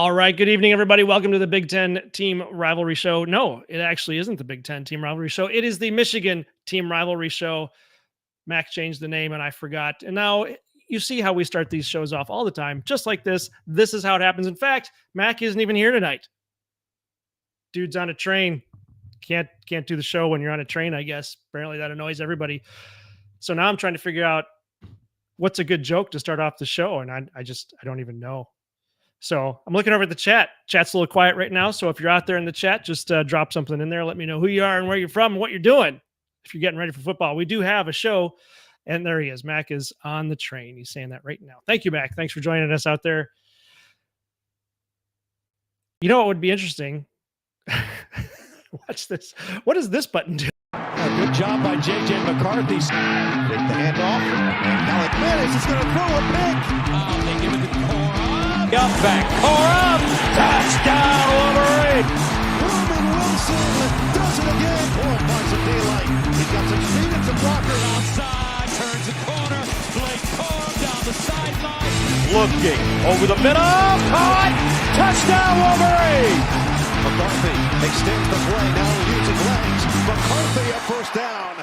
All right. Good evening, everybody. Welcome to the Big Ten Team Rivalry Show. No, it actually isn't the Big Ten Team Rivalry Show. It is the Michigan Team Rivalry Show. Mac changed the name and I forgot. And now you see how we start these shows off all the time, just like this. This is how it happens. In fact, Mac isn't even here tonight. Dude's on a train. Can't do the show when you're on a train, I guess. Apparently that annoys everybody. So now I'm trying to figure out what's a good joke to start off the show. And I don't even know. So I'm looking over at the chat. Chat's a little quiet right now. So if you're out there in the chat, just drop something in there. Let me know who you are and where you're from and what you're doing. If you're getting ready for football, we do have a show. And there he is. Mac is on the train. He's saying that right now. Thank you, Mac. Thanks for joining us out there. You know what would be interesting? Watch this. What does this button do? Good job by J.J. McCarthy. Take the handoff. And Alec Manis is going to throw a pick. They give it to Corum. Up back. Corum. Touchdown, Wolverine. Roman Wilson does it again. Corum finds some daylight. He's got some speed and some blockers. Outside. Turns the corner. Blake Corum down the sideline. Looking over the middle. Caught. Touchdown, Wolverine. McCarthy extends the play, now using legs. McCarthy a first down.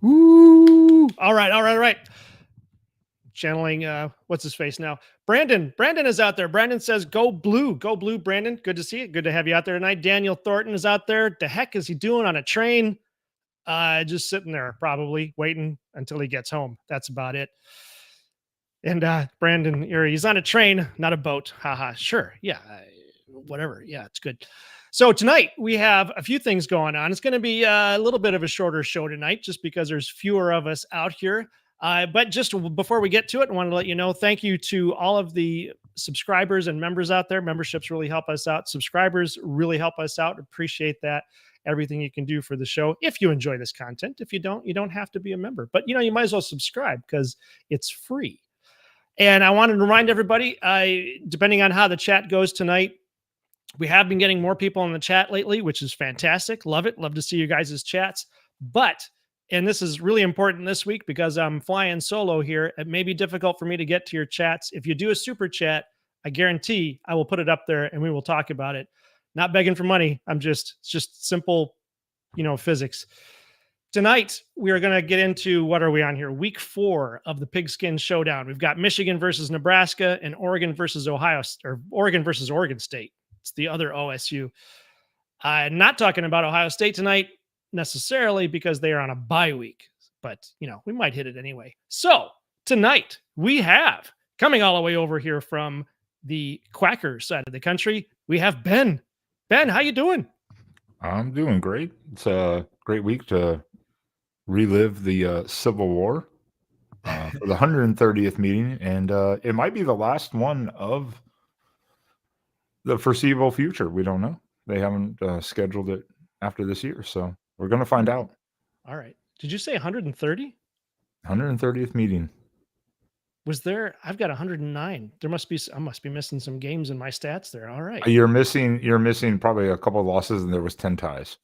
Woo! All right. Channeling, what's his face now? Brandon is out there. Brandon says, go blue, Brandon. Good to see you. Good to have you out there tonight. Daniel Thornton is out there. The heck is he doing on a train? Just sitting there, probably waiting until he gets home. That's about it. And Brandon, he's on a train, not a boat. Haha. Sure. Yeah. Whatever. Yeah, it's good. So tonight we have a few things going on. It's going to be a little bit of a shorter show tonight, just because there's fewer of us out here. But just before we get to it, I wanted to let you know, thank you to all of the subscribers and members out there. Memberships really help us out. Subscribers really help us out. Appreciate that. Everything you can do for the show. If you enjoy this content, if you don't have to be a member, but you might as well subscribe because it's free. And I wanted to remind everybody, depending on how the chat goes tonight, we have been getting more people in the chat lately, which is fantastic. Love it. Love to see you guys' chats. But, and this is really important this week because I'm flying solo here. It may be difficult for me to get to your chats. If you do a super chat, I guarantee I will put it up there and we will talk about it. Not begging for money. It's just simple, physics. Tonight, we are going to get into, what are we on here? Week 4 of the Pigskin Showdown. We've got Michigan versus Nebraska and Oregon versus Oregon versus Oregon State. It's the other OSU. I'm not talking about Ohio State tonight necessarily because they are on a bye week, but we might hit it anyway. So tonight we have, coming all the way over here from the Quacker side of the country, we have Ben. Ben, how you doing? I'm doing great. It's a great week to relive the Civil War for the 130th meeting, and it might be the last one of the foreseeable future. We don't know. They haven't scheduled it after this year, so we're going to find out. All right. Did you say 130? 130th meeting. Was there? I've got 109. I must be missing some games in my stats there. All right. You're missing probably a couple of losses, and there was 10 ties.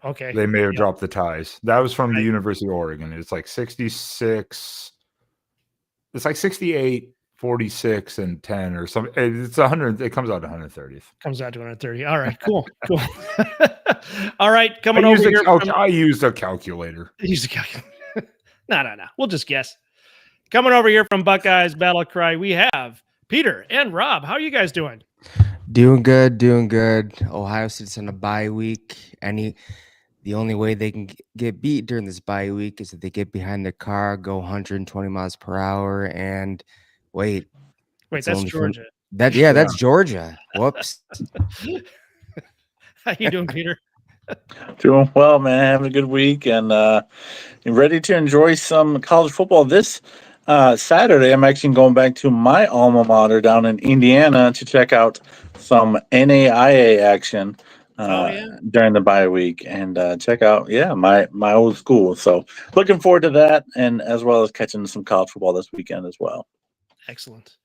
Okay. They may have dropped the ties. That was from the University of Oregon. It's like 66. It's like 68, 46, and 10 or something. It's 100. It comes out to 130th. Comes out to 130. All right. Cool. All right. Coming over here. I used a calculator. Use a calculator. No. We'll just guess. Coming over here from Buckeyes Battlecry, we have Peter and Rob. How are you guys doing? Doing good. Ohio State's on a bye week. The only way they can get beat during this bye week is if they get behind the car, go 120 miles per hour, and wait, that's Georgia. That's Georgia. Whoops. How you doing, Peter? Doing well, man. Having a good week and ready to enjoy some college football this Saturday. I'm actually going back to my alma mater down in Indiana to check out some NAIA action during the bye week and check out my old school. So looking forward to that, and as well as catching some college football this weekend as well. Excellent.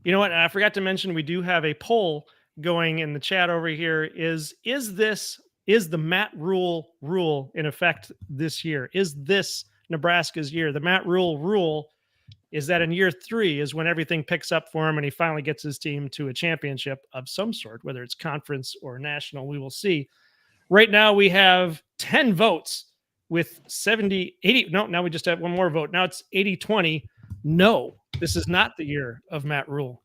You know what? I forgot to mention we do have a poll going in the chat over here. Is this Is the Matt rule in effect this year? Is this Nebraska's year? The Matt rule is that in year 3 is when everything picks up for him and he finally gets his team to a championship of some sort, whether it's conference or national. We will see. Right now we have 10 votes with 70, 80. No, now we just have one more vote. Now it's 80-20. No, this is not the year of Matt Rule.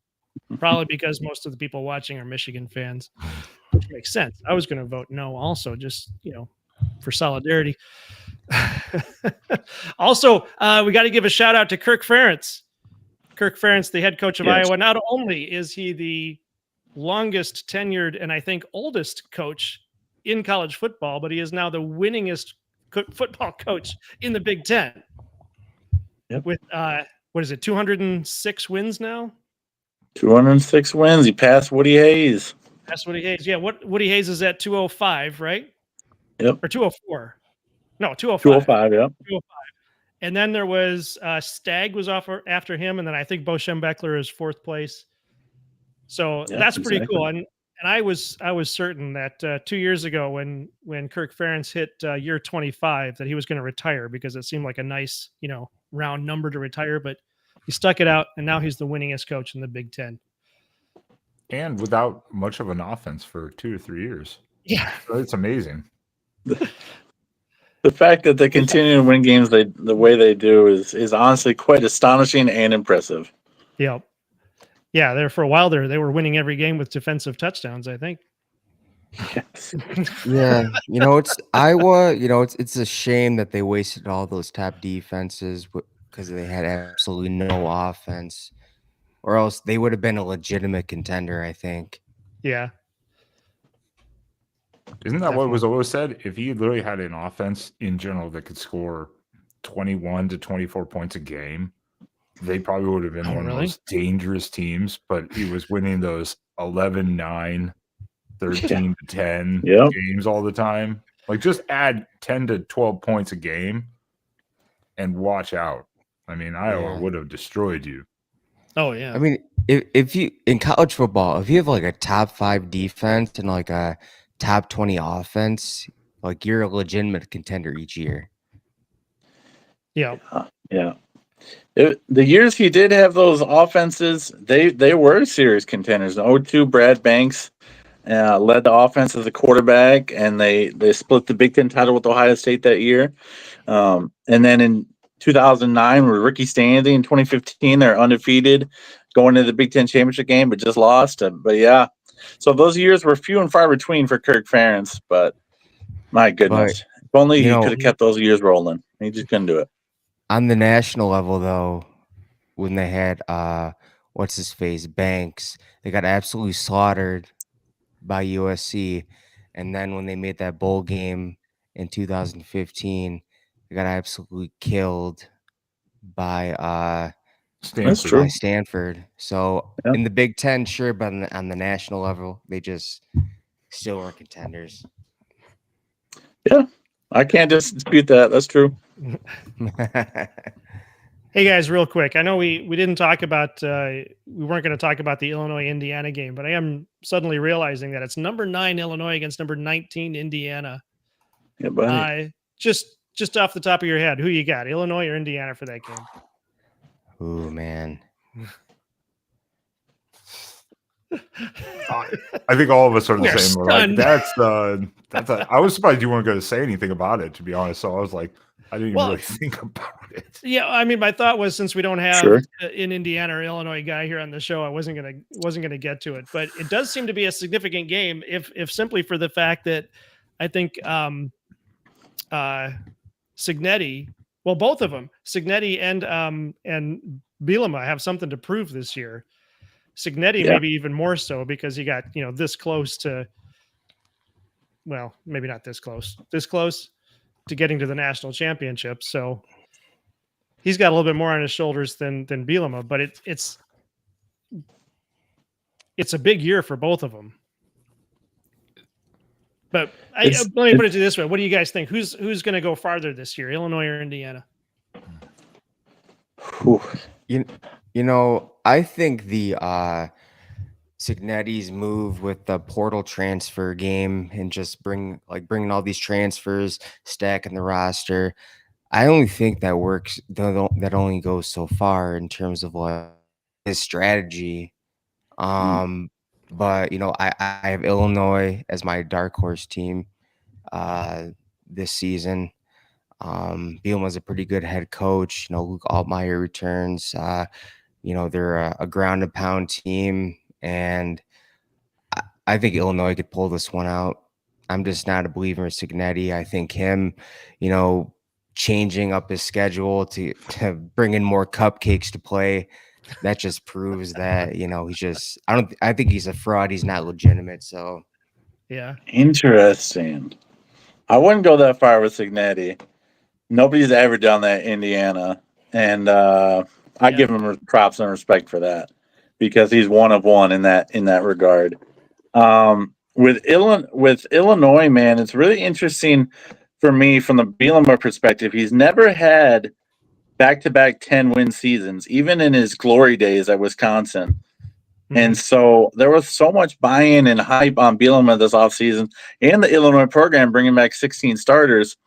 Probably because most of the people watching are Michigan fans, which makes sense. I was going to vote no also, just, for solidarity. Also, we got to give a shout out to Kirk Ferentz. Kirk Ferentz, the head coach of Iowa. Not only is he the longest tenured and I think oldest coach in college football, but he is now the winningest football coach in the Big Ten. Yep. With, what is it, 206 wins now? 206 wins. He passed Woody Hayes. That's Woody Hayes. Yeah, Woody Hayes is at 205, right? Yep. Or 204. No, 205. 205, yep. 205. And then there was Stagg was off after him, and then I think Bo Schembechler is 4th place. So that's pretty cool. And I was certain that 2 years ago when Kirk Ferentz hit year 25 that he was going to retire because it seemed like a nice, round number to retire, but he stuck it out, and now he's the winningest coach in the Big Ten. And without much of an offense for 2 to 3 years. Yeah. So it's amazing. The fact that they continue to win games the way they do is honestly quite astonishing and impressive. Yeah. Yeah, there for a while they were winning every game with defensive touchdowns, I think. Yes. Yeah, it's Iowa. It's a shame that they wasted all those top defenses because they had absolutely no offense, or else they would have been a legitimate contender, I think. Yeah. Isn't that what was always said? If he literally had an offense in general that could score 21 to 24 points a game, they probably would have been one of the most dangerous teams, but he was winning those 11-9, 13-10 games all the time. Like, just add 10 to 12 points a game and watch out. I mean, Iowa would have destroyed you. Oh, yeah. I mean, if you in college football, if you have like a top 5 defense and like a top 20 offense, like you're a legitimate contender each year. Yeah. Yeah. The years he did have those offenses, they were serious contenders. In 2002, Brad Banks led the offense as a quarterback, and they split the Big Ten title with Ohio State that year. And then in 2009, with Ricky Stanley, in 2015, they're undefeated going into the Big Ten championship game, but just lost. But yeah, so those years were few and far between for Kirk Ferentz. But my goodness, if only he could have kept those years rolling. He just couldn't do it. On the national level, though, when they had what's his face Banks, they got absolutely slaughtered by USC, and then when they made that bowl game in 2015, they got absolutely killed by Stanford. So in the Big Ten, sure, but on the national level, they just still were contenders. Yeah, I can't dispute that. That's true. Hey guys, real quick. I know we didn't talk about we weren't going to talk about the Illinois-Indiana game, but I am suddenly realizing that it's number 9 Illinois against number 19 Indiana. Yeah, buddy. Just off the top of your head, who you got, Illinois or Indiana for that game? Ooh, man. I think all of us are the same. We're like, I was surprised you weren't going to say anything about it, to be honest. So I was like, I didn't even really think about it. Yeah, I mean, my thought was since we don't have an Indiana or Illinois guy here on the show, I wasn't gonna get to it. But it does seem to be a significant game, if simply for the fact that I think Cignetti, well, both of them, Cignetti and Bielema have something to prove this year. Cignetti maybe even more so because he got this close to, well, maybe not this close to getting to the national championship. So he's got a little bit more on his shoulders than Bielema, but it's a big year for both of them. But let me put it this way. What do you guys think? Who's going to go farther this year, Illinois or Indiana? I think the Cignetti's move with the portal transfer game and just bringing all these transfers, stacking the roster. I only think that works. That only goes so far in terms of what his strategy. But I have Illinois as my dark horse team this season. Bielema's a pretty good head coach. Luke Altmaier returns. They're a ground and pound team, and I think Illinois could pull this one out. I'm just not a believer in Cignetti. I think him, changing up his schedule to bring in more cupcakes to play, that just proves that, I think he's a fraud. He's not legitimate. So, yeah. Interesting. I wouldn't go that far with Cignetti. Nobody's ever done that in Indiana. And I give him props and respect for that because he's one of one in that regard. With Illinois, man, it's really interesting for me from the Bielema perspective. He's never had back-to-back 10-win seasons, even in his glory days at Wisconsin. Mm-hmm. And so there was so much buy-in and hype on Bielema this offseason and the Illinois program bringing back 16 starters.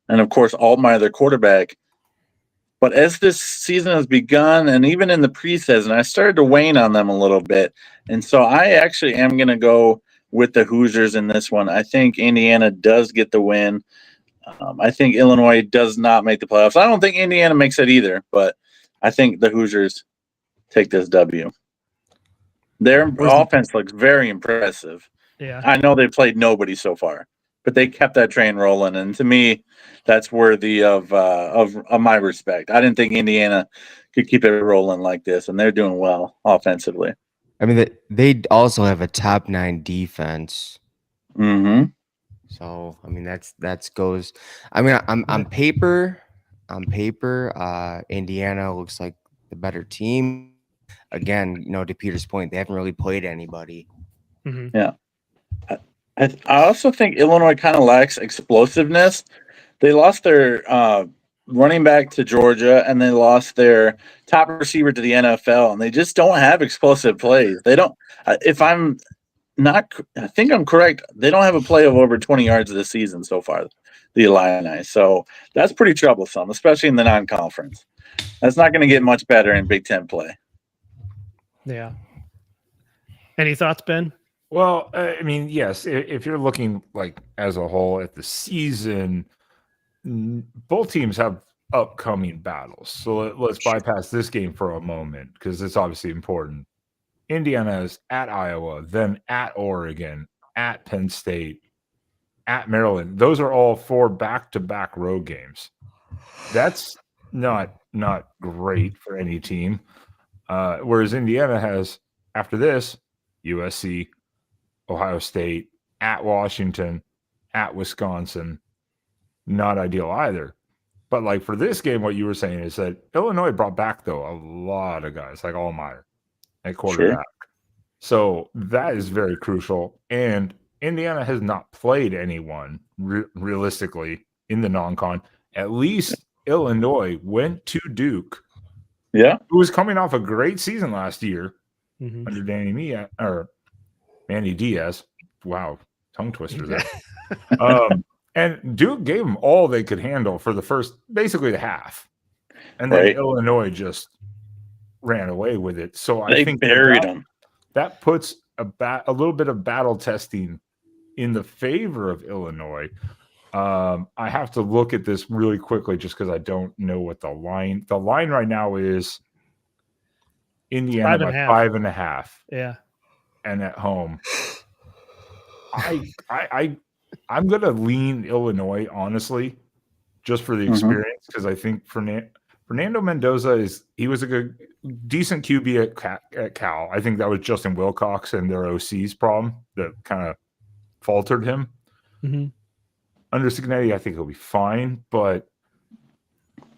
And, of course, Altmaier, their quarterback. But as this season has begun, and even in the preseason, I started to wane on them a little bit. And so I actually am going to go with the Hoosiers in this one. I think Indiana does get the win. I think Illinois does not make the playoffs. I don't think Indiana makes it either, but I think the Hoosiers take this W. Their offense looks very impressive. Yeah, I know they played nobody so far, but they kept that train rolling, and to me, that's worthy of my respect. I didn't think Indiana could keep it rolling like this, and they're doing well offensively. I mean, they also have a top 9 defense. Mm-hmm. So I mean, that's goes. I mean, on paper, Indiana looks like the better team. Again, to Peter's point, they haven't really played anybody. Mm-hmm. Yeah. I also think Illinois kind of lacks explosiveness. They lost their running back to Georgia, and they lost their top receiver to the NFL, and they just don't have explosive plays. They don't. If I'm not, I think I'm correct. They don't have a play of over 20 yards this season so far, the Illini. So that's pretty troublesome, especially in the non-conference. That's not going to get much better in Big Ten play. Yeah. Any thoughts, Ben? Well, I mean, yes, if you're looking like as a whole at the season, both teams have upcoming battles. So let's bypass this game for a moment because it's obviously important. Indiana is at Iowa, then at Oregon, at Penn State, at Maryland. Those are all 4 back-to-back road games. That's not great for any team. Whereas Indiana has, after this, USC, Ohio State, at Washington, at Wisconsin. Not ideal either. But like for this game, what you were saying is that Illinois brought back, though, a lot of guys, like Altmaier at quarterback. Sure. So that is very crucial. And Indiana has not played anyone realistically in the non-con. At least Illinois went to Duke. Yeah. Who was coming off a great season last year under Manny Diaz. Wow, tongue twister there. And Duke gave them all they could handle for basically the half. And then Illinois just ran away with it. So I think buried them. That puts a little bit of battle testing in the favor of Illinois. I have to look at this really quickly just because I don't know what the line right now is. Indiana by 5.5. Yeah. And at home. I'm gonna lean Illinois, honestly, just for the experience, because I think Fernando Mendoza he was a decent QB at Cal. I think that was Justin Wilcox and their OC's problem that kind of faltered him. Mm-hmm. Under Cignetti, I think he'll be fine, but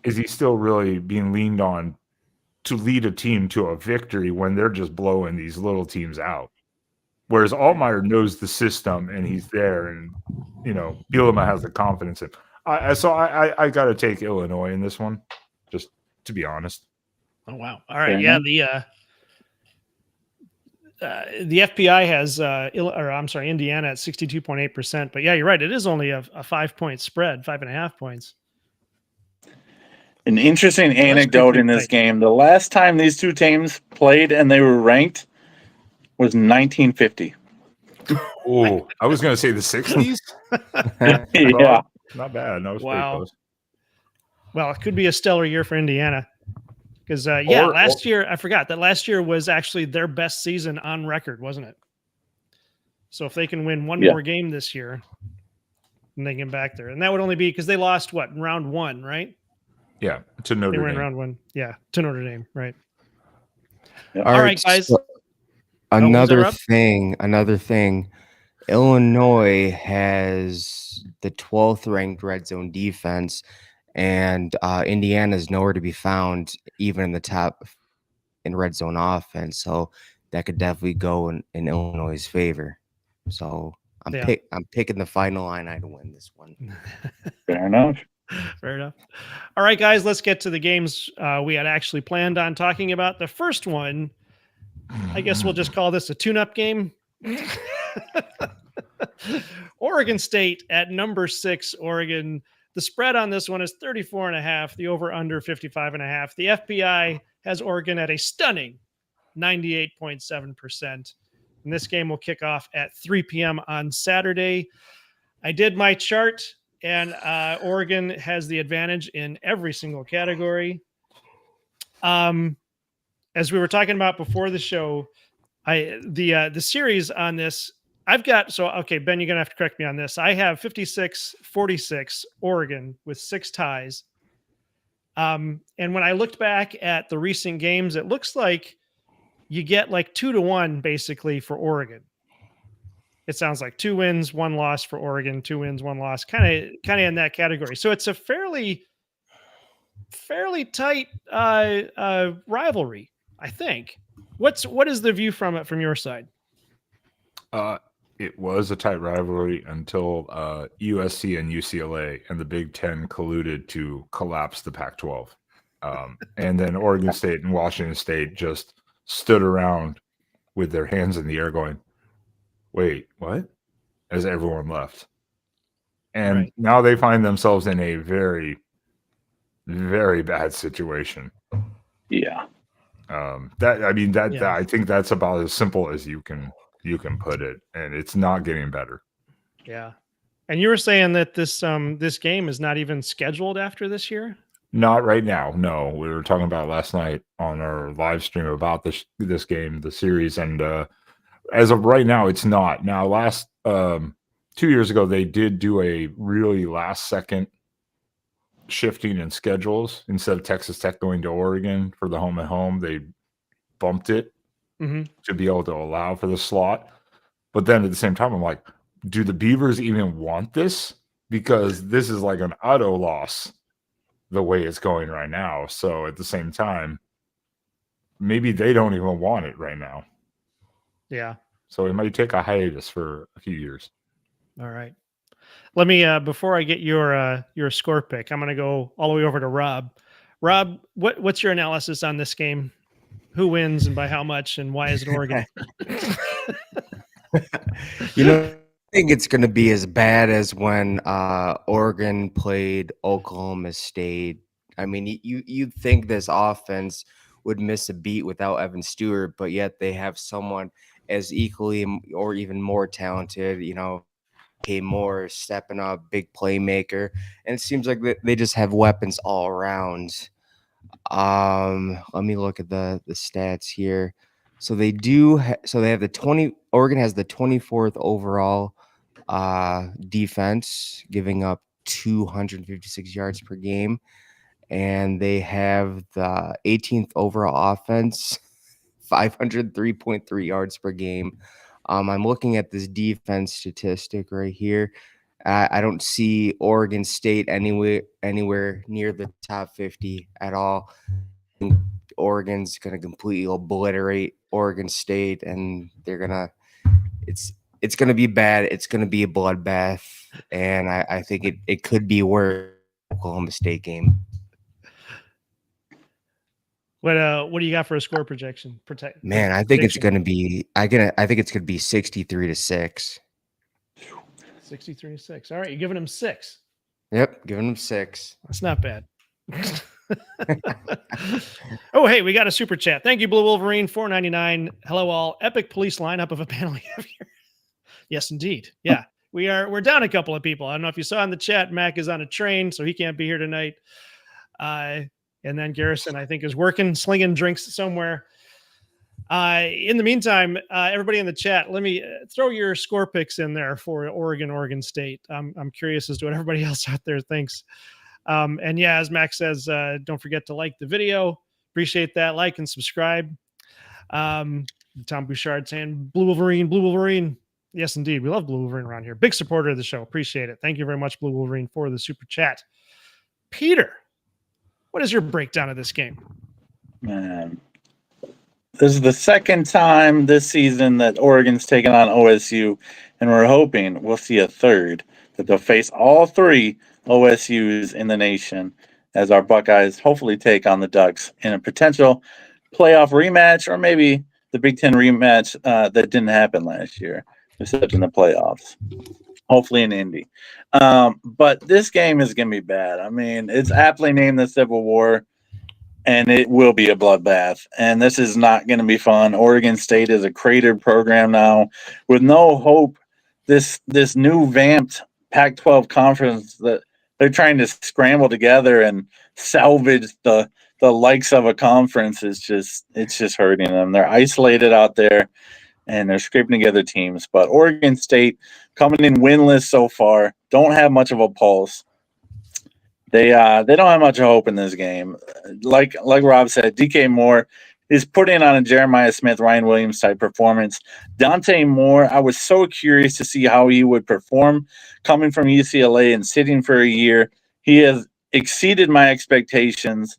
is he still really being leaned on to lead a team to a victory when they're just blowing these little teams out? Whereas Altmaier knows the system and he's there, and Bielema has the confidence in. I got to take Illinois in this one, just to be honest. Oh wow! All right, yeah. The the FPI has, Indiana at 62.8%. But yeah, you're right. It is only a 5-point spread, 5.5 points. An interesting anecdote in this game. The last time these two teams played and they were ranked was 1950. Oh, I was going to say the 60s. Yeah. Not bad. No, wow. Close. Well, it could be a stellar year for Indiana. Because, last year, I forgot that last year was actually their best season on record, wasn't it? So if they can win one more game this year, then they get back there. And that would only be because they lost, in round 1, right? Yeah, to Notre Dame. They were in round 1. Yeah, to Notre Dame, right. Yeah. All right, guys. So another thing. Illinois has the 12th ranked red zone defense, and Indiana is nowhere to be found, even in the top in red zone offense. So that could definitely go in Illinois' favor. So I'm picking the final line to win this one. Fair enough. Fair enough. All right, guys, let's get to the games we had actually planned on talking about. The first one, I guess we'll just call this a tune-up game. Oregon State at number 6, Oregon. The spread on this one is 34.5. The over-under 55.5. The FBI has Oregon at a stunning 98.7%. And this game will kick off at 3 p.m. on Saturday. I did my chart, and Oregon has the advantage in every single category. As we were talking about before the show, the series on this, I've got, Ben, you're going to have to correct me on this. I have 56-46 Oregon with 6 ties. And when I looked back at the recent games, it looks like you get like 2-1 basically for Oregon. It sounds like 2 wins, 1 loss for Oregon, 2 wins, 1 loss, kind of in that category. So it's a fairly tight rivalry, I think. What is the view from it from your side? It was a tight rivalry until USC and UCLA and the Big Ten colluded to collapse the Pac-12. And then Oregon State and Washington State just stood around with their hands in the air going, wait, what? As everyone left. And now they find themselves in a very, very bad situation. Yeah. I think that's about as simple as you can put it, and it's not getting better. Yeah. And you were saying that this game is not even scheduled after this year? Not right now. No, we were talking about last night on our live stream about this game, the series, and as of right now, it's not. Now, last 2 years ago, they did do a really last second shifting in schedules. Instead of Texas Tech going to Oregon for the home and home, they bumped it to be able to allow for the slot. But then at the same time, I'm like, do the Beavers even want this? Because this is like an auto loss the way it's going right now. So at the same time, maybe they don't even want it right now. Yeah. So it might take a hiatus for a few years. All right. Let me, before I get your score pick, I'm going to go all the way over to Rob. Rob, what's your analysis on this game? Who wins and by how much, and why is it Oregon? I think it's going to be as bad as when Oregon played Oklahoma State. I mean, you'd think this offense would miss a beat without Evan Stewart, but yet they have someone as equally or even more talented, K. Moore stepping up, big playmaker, and it seems like they just have weapons all around. Let me look at the stats here. So they do. So they have Oregon has the 24th overall defense, giving up 256 yards per game, and they have the 18th overall offense, 503.3 yards per game. I'm looking at this defense statistic right here. I don't see Oregon State anywhere near the top 50 at all. Oregon's going to completely obliterate Oregon State, and it's going to be bad. It's going to be a bloodbath, and I think it could be worse than the Oklahoma State game. What do you got for a score projection? Man, I think it's gonna be. I think it's gonna be 63-6. 63-6. All right, you're giving him 6. Yep, giving them 6. That's not bad. Oh, hey, we got a super chat. Thank you, Blue Wolverine, $4.99. Hello, all. Epic police lineup of a panel here. Yes, indeed. Yeah, we're down a couple of people. I don't know if you saw in the chat. Mac is on a train, so he can't be here tonight. And then Garrison, I think, is working, slinging drinks somewhere. In the meantime, everybody in the chat, let me throw your score picks in there for Oregon State. I'm curious as to what everybody else out there thinks. And yeah, as Max says, don't forget to like the video. Appreciate that. Like and subscribe. Tom Bouchard saying Blue Wolverine. Yes, indeed. We love Blue Wolverine around here. Big supporter of the show. Appreciate it. Thank you very much, Blue Wolverine, for the super chat. Peter, what is your breakdown of this game? Man, this is the second time this season that Oregon's taken on OSU, and we're hoping we'll see a third, that they'll face all 3 OSUs in the nation as our Buckeyes hopefully take on the Ducks in a potential playoff rematch, or maybe the Big Ten rematch that didn't happen last year, except in the playoffs. Hopefully in Indy. But this game is going to be bad. I mean, it's aptly named the Civil War, and it will be a bloodbath. And this is not going to be fun. Oregon State is a cratered program now with no hope. This new vamped Pac-12 conference that they're trying to scramble together and salvage the likes of a conference it's just hurting them. They're isolated out there, and they're scraping together teams. But Oregon State coming in winless so far, don't have much of a pulse. They don't have much hope in this game. Like Rob said, DK Moore is putting on a Jeremiah Smith, Ryan Williams type performance. Dante Moore, I was so curious to see how he would perform coming from UCLA and sitting for a year. He has exceeded my expectations,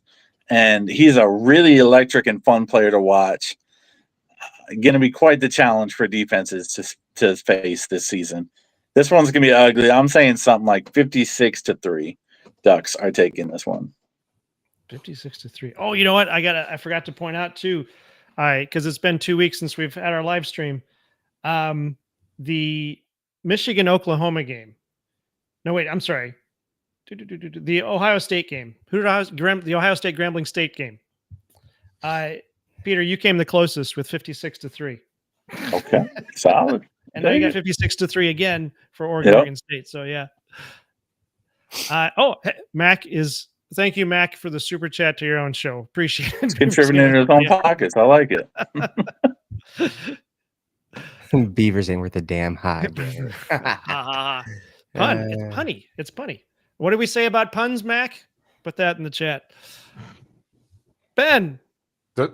and he's a really electric and fun player to watch. Going to be quite the challenge for defenses to face this season. This one's going to be ugly. I'm saying something like 56-3. Ducks are taking this one. 56-3. Oh, you know what? I forgot to point out too, because it's been 2 weeks since we've had our live stream. The Michigan-Oklahoma game. No, wait, I'm sorry. The Ohio State game. The Ohio State Grambling State game. Peter, you came the closest with 56-3. Okay, solid. And now you got 56-3 again for Oregon State. So yeah. Mac is. Thank you, Mac, for the super chat to your own show. Appreciate it. Contributing in his own pockets. I like it. Beavers ain't worth a damn hide. Pun. It's punny. It's punny. What did we say about puns, Mac? Put that in the chat. Ben.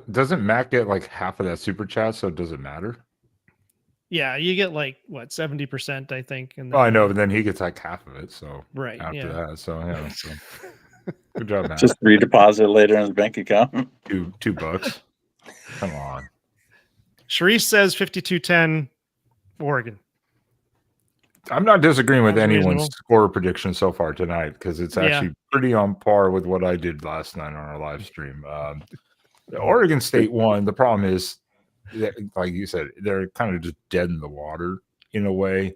Doesn't Mac get like half of that super chat, so does it matter? Yeah, you get like what 70%, I think. And I know, but then he gets like half of it. So right after that, so yeah. So. Good job, Mac. Just redeposit later in his bank account. $2. Come on. Sharice says 52-10 Oregon. I'm not disagreeing with anyone's reasonable score prediction so far tonight because it's actually pretty on par with what I did last night on our live stream. Oregon State won. The problem is, like you said, they're kind of just dead in the water in a way.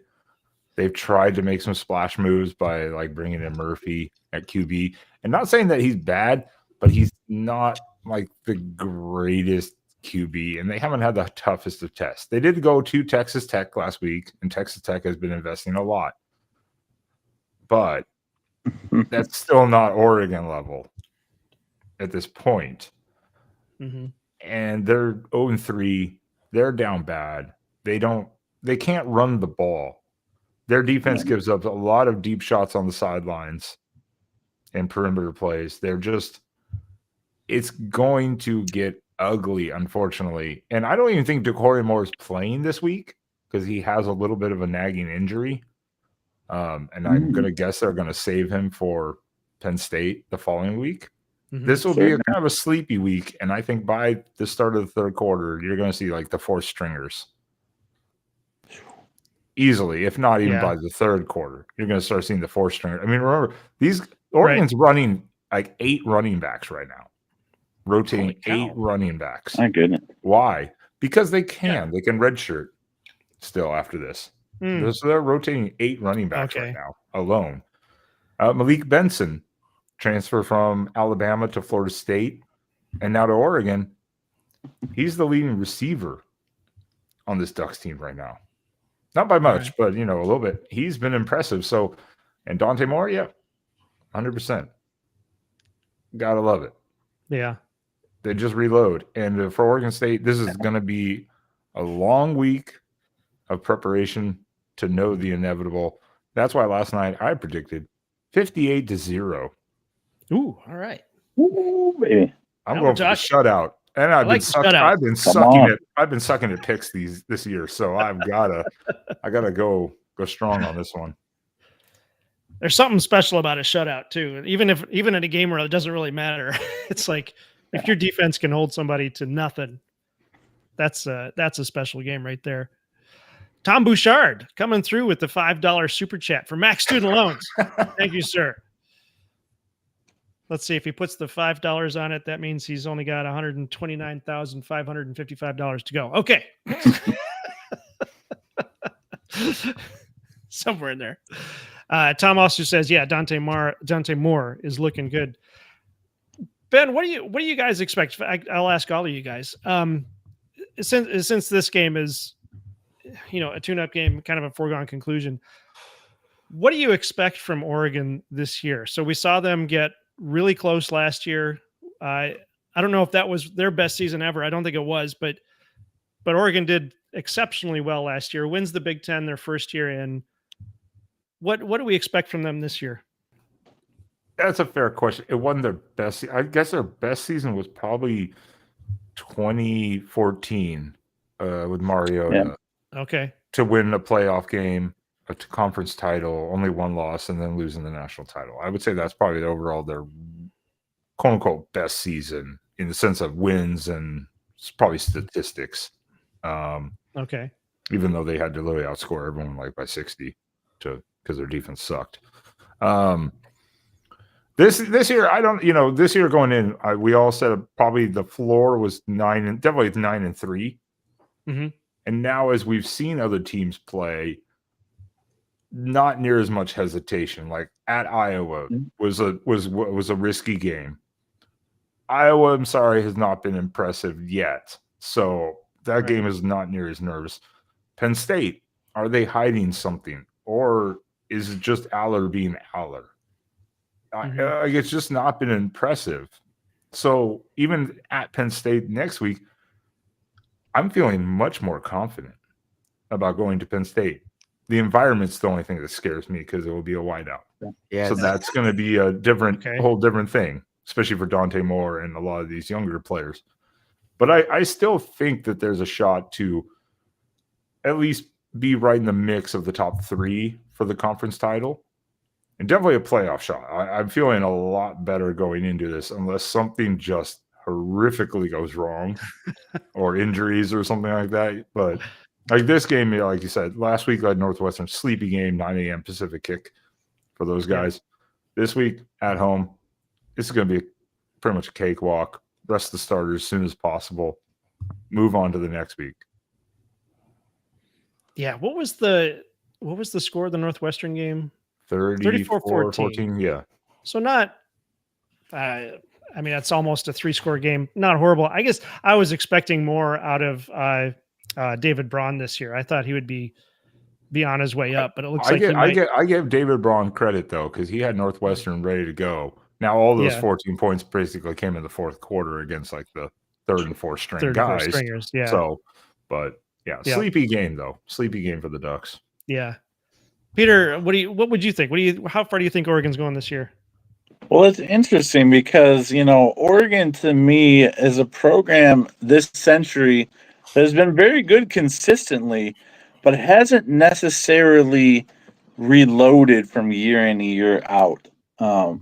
They've tried to make some splash moves by like bringing in Murphy at QB, and not saying that he's bad, but he's not like the greatest QB, and they haven't had the toughest of tests. They did go to Texas Tech last week, and Texas Tech has been investing a lot, but that's still not Oregon level at this point. Mm-hmm. And they're 0-3. They're down bad. They can't run the ball. Their defense gives up a lot of deep shots on the sidelines and perimeter plays. It's going to get ugly, unfortunately. And I don't even think DeCorey Moore is playing this week because he has a little bit of a nagging injury. And I'm going to guess they're going to save him for Penn State the following week. Mm-hmm. This will be a kind of a sleepy week. And I think by the start of the third quarter, you're going to see like the fourth stringers. Easily, if not even by the third quarter, you're going to start seeing the fourth stringer. I mean, remember, Oregon's running like 8 running backs right now. rotating Holy 8 cow. running backs. My goodness. Why? Because they can. Yeah. They can redshirt still after this. Mm, So they're rotating 8 running backs Okay. right now alone. Malik Benson, transfer from Alabama to Florida State and now to Oregon. He's the leading receiver on this Ducks team right now. Not by much, right. but, a little bit. He's been impressive. So, and Dante Moore, yeah, 100%. Gotta love it. Yeah. They just reload. And for Oregon State, this is going to be a long week of preparation to know the inevitable. That's why last night I predicted 58-0. Ooh, all right. Ooh, baby. I'm Now going we're for the talking. shutout. And I've like been the sucking. shutout. I've been sucking at picks this year. So I gotta go strong on this one. There's something special about a shutout too. Even in a game where it doesn't really matter, it's like if your defense can hold somebody to nothing, that's a special game right there. Tom Bouchard coming through with the $5 super chat for Max Student Loans. Thank you, sir. Let's see if he puts the $5 on it. That means he's only got $129,555 to go. Okay. Somewhere in there. Tom also says, yeah, Dante Moore is looking good. Ben, what do you guys expect? I'll ask all of you guys. Since this game is, a tune-up game, kind of a foregone conclusion, what do you expect from Oregon this year? So we saw them get really close last year. I don't know if that was their best season ever. I don't think it was, but Oregon did exceptionally well last year. Wins the Big Ten their first year in. What do we expect from them this year? That's a fair question. It wasn't their best. I guess their best season was probably 2014 with Mariota. Yeah. Okay. To win a playoff game, a conference title, only one loss, and then losing the national title. I would say that's probably overall their quote unquote best season in the sense of wins and probably statistics. Okay. Even though they had to literally outscore everyone like by 60 because their defense sucked. This year, I don't, this year going in, we all said probably the floor was definitely 9-3. Mm-hmm. And now, as we've seen other teams play, not near as much hesitation. Like at Iowa was a risky game. Iowa, I'm sorry, has not been impressive yet. So that game is not near as nervous. Penn State, are they hiding something, or is it just Aller being Aller? It's just not been impressive. So even at Penn State next week, I'm feeling much more confident about going to Penn State. The environment's the only thing that scares me because it will be a wideout. Yeah, So that's going to be a whole different thing, especially for Dante Moore and a lot of these younger players. But I still think that there's a shot to at least be right in the mix of the top 3 for the conference title. And definitely a playoff shot. I'm feeling a lot better going into this unless something just horrifically goes wrong or injuries or something like that. But like this game, like you said, last week at Northwestern, sleepy game, 9 a.m. Pacific kick for those guys. Yeah. This week at home, this is going to be pretty much a cakewalk. Rest the starters as soon as possible. Move on to the next week. Yeah. What was the score of the Northwestern game? 34-14. Yeah. So not, that's almost a 3-score game. Not horrible. I guess I was expecting more out of David Braun this year. I thought he would be on his way up, but it looks I give David Braun credit though, because he had Northwestern ready to go. Now all those 14 points basically came in the fourth quarter against like the third and fourth string guys. Stringers, yeah. So, but sleepy game though. Sleepy game for the Ducks. Yeah. Peter, what would you think? How far do you think Oregon's going this year? Well, it's interesting because, Oregon to me as a program this century has been very good consistently, but hasn't necessarily reloaded from year in and year out. Correct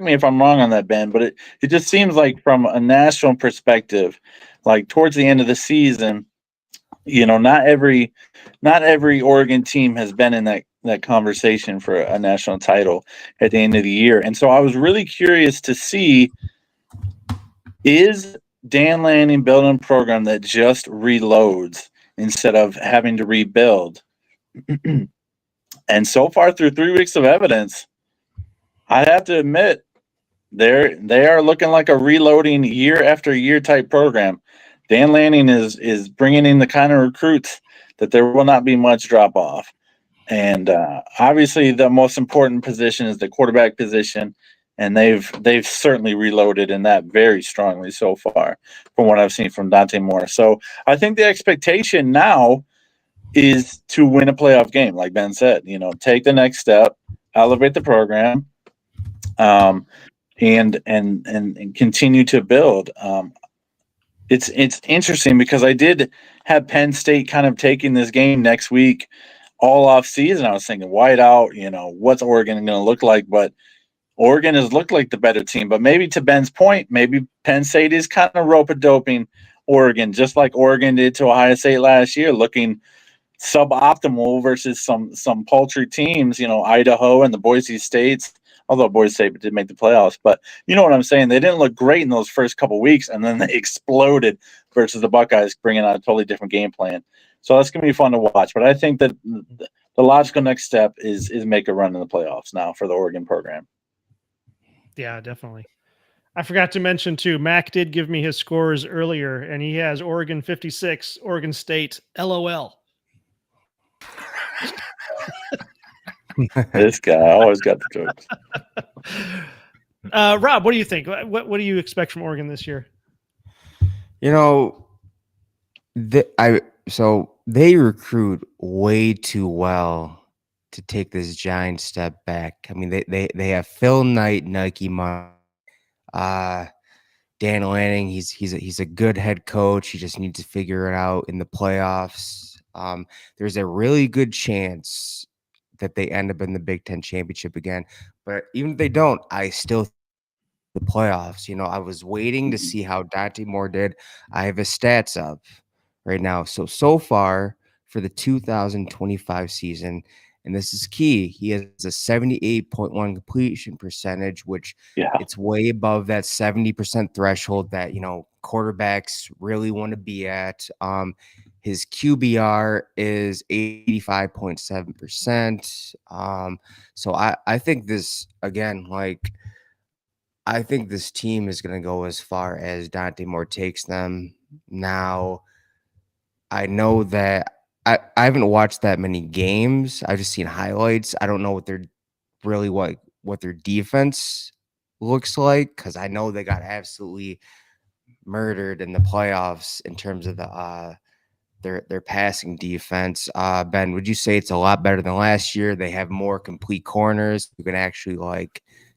me if I'm wrong on that, Ben, but it just seems like from a national perspective, like towards the end of the season, not every Oregon team has been in that that conversation for a national title at the end of the year. And so I was really curious to see, is Dan Lanning building a program that just reloads instead of having to rebuild? And so far, through 3 weeks of evidence, I have to admit they are looking like a reloading year after year type program. Dan Lanning is bringing in the kind of recruits that there will not be much drop off. And obviously, the most important position is the quarterback position, and they've certainly reloaded in that very strongly so far, from what I've seen from Dante Moore. So I think the expectation now is to win a playoff game, like Ben said. Take the next step, elevate the program, and continue to build. It's interesting because I did have Penn State kind of taking this game next week all off season. I was thinking whiteout, what's Oregon going to look like? But Oregon has looked like the better team. But maybe to Ben's point, maybe Penn State is kind of rope-a-doping Oregon, just like Oregon did to Ohio State last year, looking suboptimal versus some paltry teams, Idaho and the Boise States. Although Boise State did make the playoffs, but you know what I'm saying? They didn't look great in those first couple weeks, and then they exploded versus the Buckeyes, bringing out a totally different game plan. So that's going to be fun to watch. But I think that the logical next step is make a run in the playoffs now for the Oregon program. Yeah, definitely. I forgot to mention, too, Mac did give me his scores earlier, and he has Oregon 56, Oregon State, LOL. This guy always got the jokes. Rob, what do you think? What do you expect from Oregon this year? They recruit way too well to take this giant step back. I mean, they have Phil Knight, Nike money. Dan Lanning, he's a good head coach. He just needs to figure it out in the playoffs. There's a really good chance that they end up in the Big Ten championship again. But even if they don't, I still think the playoffs. I was waiting to see how Dante Moore did. I have his stats up right now. So far for the 2025 season, and this is key, he has a 78.1 completion percentage, which it's way above that 70% threshold that, quarterbacks really want to be at. His QBR is 85.7%. So I think this, again, I think this team is going to go as far as Dante Moore takes them. Now, I know that I haven't watched that many games. I've just seen highlights. I don't know what their defense looks like, because I know they got absolutely murdered in the playoffs in terms of their passing defense. Ben, would you say it's a lot better than last year? They have more complete corners who can actually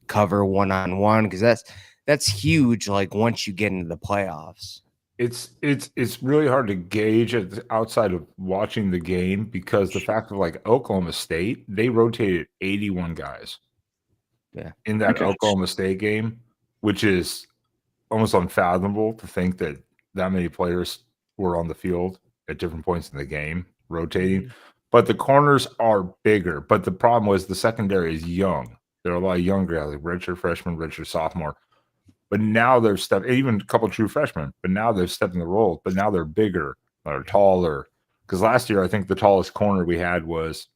cover one-on-one, because that's huge. Once you get into the playoffs, it's really hard to gauge outside of watching the game, because the fact of Oklahoma State, they rotated 81 guys in that Oklahoma State game, which is almost unfathomable to think that many players were on the field at different points in the game rotating. But the corners are bigger. But the problem was the secondary is young. There are a lot of younger guys, like redshirt freshman, redshirt sophomore. But now they're even a couple true freshmen, but now they're stepping the role. But now they're bigger, they're taller. Because last year, I think the tallest corner we had was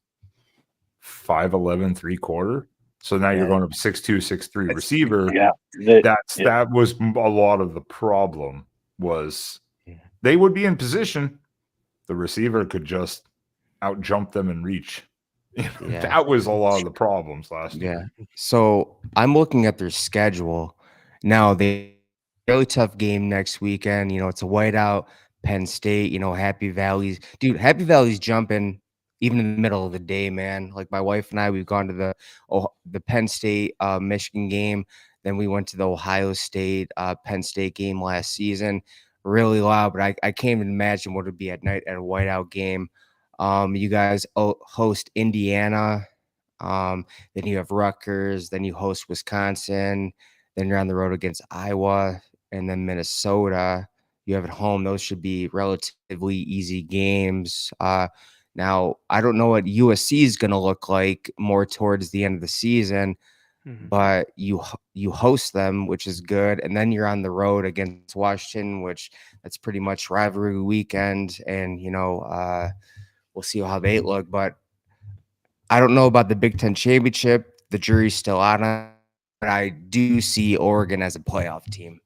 5'11", 3/4. So now you're going up 6'2", 6'3" receiver. That was a lot of the problem. Was they would be in position, the receiver could just out jump them and reach. That was a lot of the problems last year. So I'm looking at their schedule now. They really tough game next weekend. It's a whiteout. Penn State. Happy Valley's jumping even in the middle of the day, man. Like my wife and I, we've gone to the Penn State Michigan game. Then we went to the Ohio State Penn State game last season. Really loud, but I can't even imagine what it would be at night at a whiteout game. You guys host Indiana, then you have Rutgers, then you host Wisconsin, then you're on the road against Iowa, and then Minnesota. You have at home. Those should be relatively easy games. Now Now, I don't know what USC is going to look like more towards the end of the season, but you host them, which is good, and then you're on the road against Washington, which that's pretty much rivalry weekend, and we'll see how they look. But I don't know about the Big Ten championship. The jury's still out on it, but I do see Oregon as a playoff team.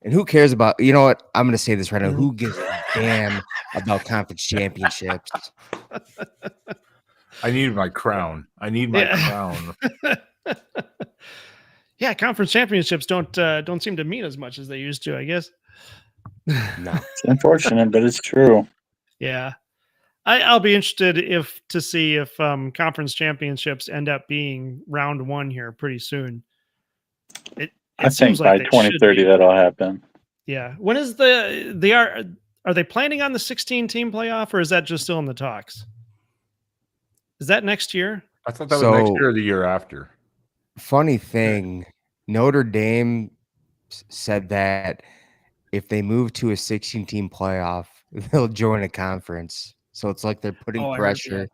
And who cares about, you know what? I'm going to say this right now. Who gives a damn about conference championships? I need my crown. Crown. Yeah, conference championships don't seem to mean as much as they used to, I guess. No. It's unfortunate, but it's true. Yeah. I'll be interested to see if conference championships end up being round one here pretty soon. I think by 2030 that'll happen. Yeah. When is are they planning on the 16 team playoff, or is that just still in the talks? Is that next year? I thought that was next year or the year after. Funny thing, Notre Dame said that if they move to a 16 team playoff, they'll join a conference. So it's like they're putting pressure.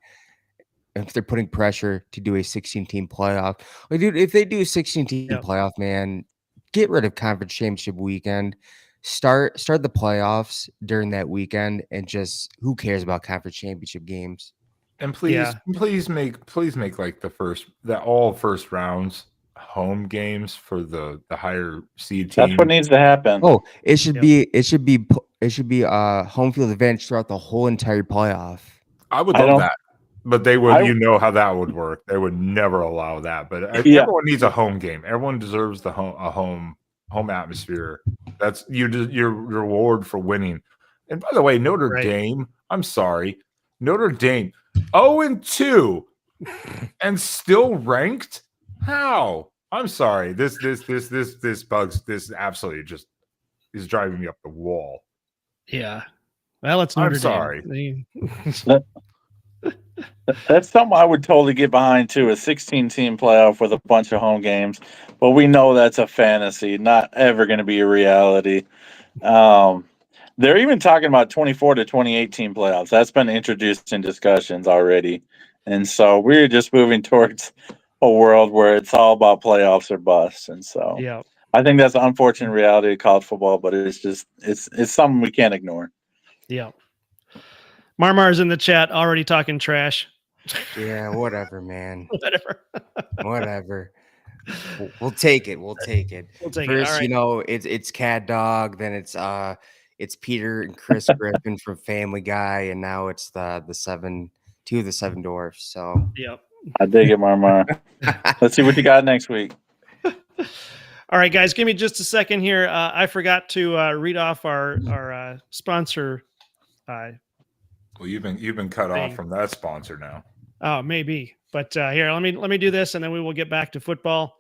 If they're putting pressure to do a 16 team playoff, like, dude, if they do a 16 team playoff, man, get rid of conference championship weekend. Start the playoffs during that weekend, and just who cares about conference championship games? And please make like all first rounds home games for the higher seed team. That's what needs to happen. Oh, it should be home field advantage throughout the whole entire playoff. I would love that, but they would. How that would work. They would never allow that. But everyone needs a home game. Everyone deserves a home atmosphere. That's your reward for winning. And by the way, Notre Dame. I'm sorry, Notre Dame 0-2 and still ranked. How? I'm sorry. This absolutely just is driving me up the wall. Yeah. Well, it's Notre Dame. That's something I would totally get behind too. A 16-team playoff with a bunch of home games, but we know that's a fantasy, not ever going to be a reality. They're even talking about 24 to 28 team playoffs. That's been introduced in discussions already, and so we're just moving towards a world where it's all about playoffs or bust. And so, I think that's an unfortunate reality of college football, but it's something we can't ignore. Yeah. Marmar's in the chat already talking trash. Yeah, whatever, man. Whatever. We'll take it. First, it's Cat Dog, then it's Peter and Chris Griffin from Family Guy, and now it's two of the Seven Dwarfs. So I dig it, Marmar. Let's see what you got next week. All right, guys, give me just a second here. I forgot to read off our sponsor. Well, you've been cut off from that sponsor now. Oh, maybe. But here, let me do this, and then we will get back to football.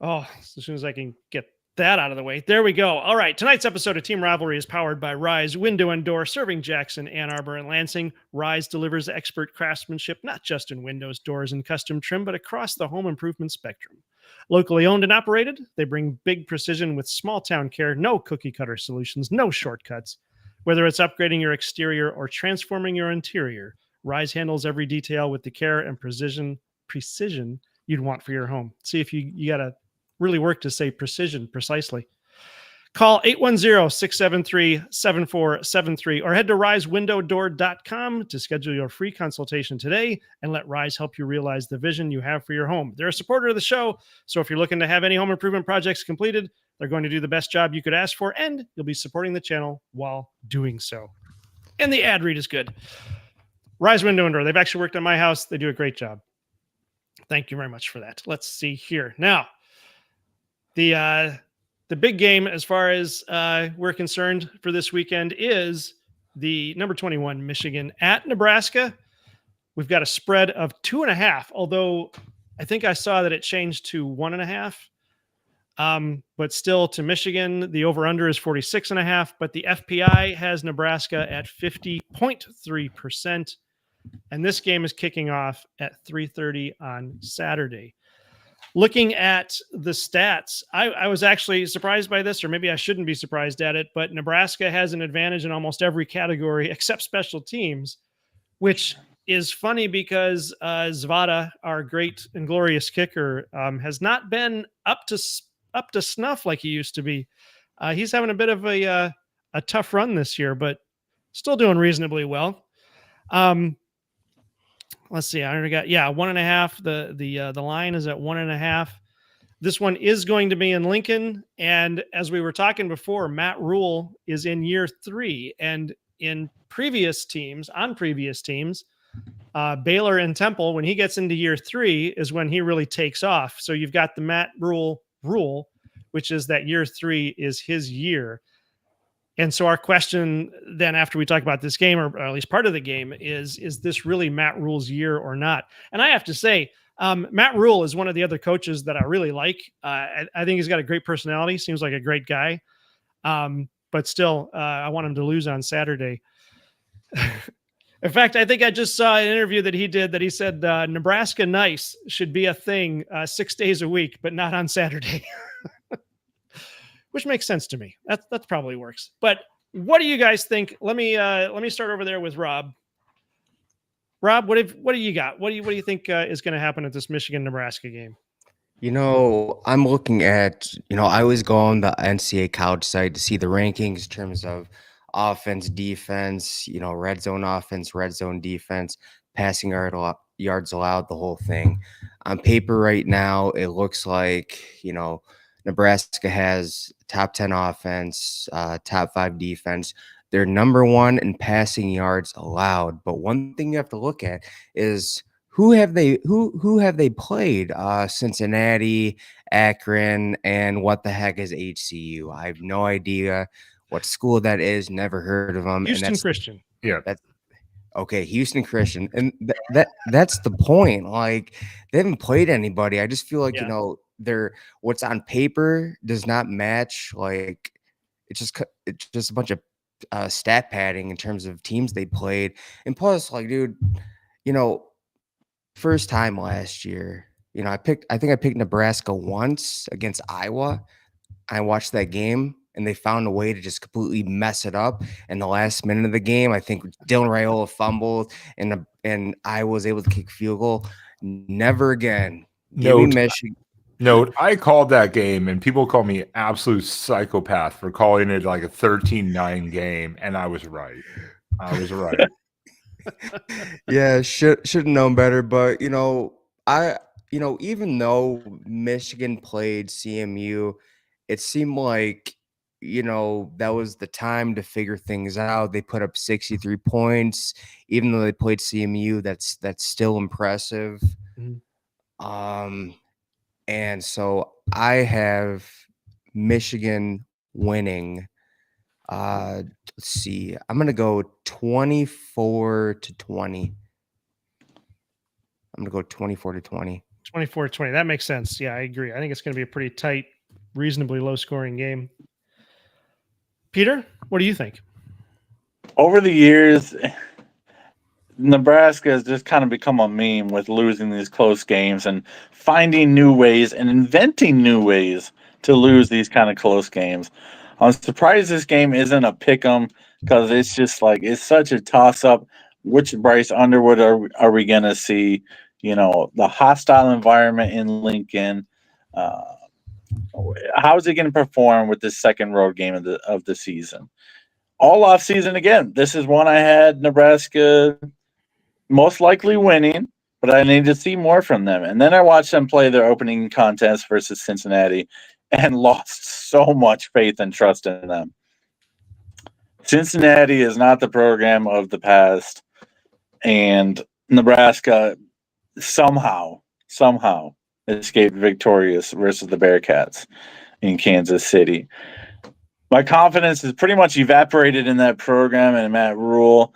Oh, as soon as I can get that out of the way. There we go. All right. Tonight's episode of Team Rivalry is powered by Rise Window and Door, serving Jackson, Ann Arbor, and Lansing. Rise delivers expert craftsmanship, not just in windows, doors, and custom trim, but across the home improvement spectrum. Locally owned and operated, they bring big precision with small town care, no cookie cutter solutions, no shortcuts. Whether it's upgrading your exterior or transforming your interior, Rise handles every detail with the care and precision you'd want for your home. See if you got to really work to say precision precisely. Call 810-673-7473 or head to risewindowdoor.com to schedule your free consultation today and let Rise help you realize the vision you have for your home. They're a supporter of the show, so if you're looking to have any home improvement projects completed, they're going to do the best job you could ask for, and you'll be supporting the channel while doing so. And the ad read is good. Rise Window and Door. They've actually worked on my house. They do a great job. Thank you very much for that. Let's see here. Now, the big game, as far as we're concerned for this weekend, is the number 21 Michigan at Nebraska. We've got a spread of 2.5, although I think I saw that it changed to 1.5. But still, to Michigan, the over-under is 46.5, but the FPI has Nebraska at 50.3%. And this game is kicking off at 3:30 on Saturday. looking at the stats, I was actually surprised by this, or maybe I shouldn't be surprised at it, but Nebraska has an advantage in almost every category except special teams, which is funny because Zvada, our great and glorious kicker, has not been up to snuff like he used to be. He's having a bit of a tough run this year, but still doing reasonably well. Let's see. I already got 1.5. The line is at 1.5. This one is going to be in Lincoln, and as we were talking before, Matt Rule is in year 3, and in previous teams, Baylor and Temple, when he gets into year 3 is when he really takes off. So you've got the Matt Rule, which is that year 3 is his year. And so our question then after we talk about this game, or at least part of the game, is this really Matt Rule's year or not? And I have to say, Matt Rule is one of the other coaches that I really like. I think he's got a great personality, seems like a great guy. But still, I want him to lose on Saturday. In fact, I think I just saw an interview that he did that he said Nebraska nice should be a thing 6 days a week, but not on Saturday. Which makes sense to me. That probably works. But what do you guys think? Let me start over there with Rob. Rob, what do you got? What do you think is going to happen at this Michigan-Nebraska game? I'm looking at, I always go on the NCAA college site to see the rankings in terms of offense, defense, red zone offense, red zone defense, passing yards allowed, the whole thing. On paper right now, it looks like, Nebraska has top 10 offense, top 5 defense. They're number 1 in passing yards allowed. But one thing you have to look at is who have they played? Cincinnati, Akron, and what the heck is HCU? I have no idea what school that is. Never heard of them. Houston Christian. Yeah. Okay, Houston Christian. And that's the point. Like, they haven't played anybody. I just feel like, they're what's on paper does not match. Like, it's just a bunch of stat padding in terms of teams they played. And plus, like, dude, first time last year, I think I picked Nebraska once against Iowa. I watched that game and they found a way to just completely mess it up. In the last minute of the game, I think Dylan Raiola fumbled and I was able to kick field goal. Never again. Note, I called that game, and people call me absolute psychopath for calling it like a 13-9 game, and I was right. Yeah, should have known better, but even though Michigan played CMU, it seemed like that was the time to figure things out. They put up 63 points, even though they played CMU. That's still impressive. Mm-hmm. And so I have Michigan winning. Let's see. I'm going to go 24-20. I'm going to go 24-20. 24-20. That makes sense. Yeah, I agree. I think it's going to be a pretty tight, reasonably low-scoring game. Peter, what do you think? Over the years, Nebraska has just kind of become a meme with losing these close games and finding new ways and inventing new ways to lose these kind of close games. I'm surprised this game isn't a pick 'em because it's just like it's such a toss-up. Which Bryce Underwood are we going to see? The hostile environment in Lincoln. How is he going to perform with this second road game of the season? All off season again. This is one I had Nebraska most likely winning, but I need to see more from them. And then I watched them play their opening contest versus Cincinnati and lost so much faith and trust in them. Cincinnati is not the program of the past, and Nebraska somehow escaped victorious versus the Bearcats in Kansas City. My confidence is pretty much evaporated in that program and Matt Rule.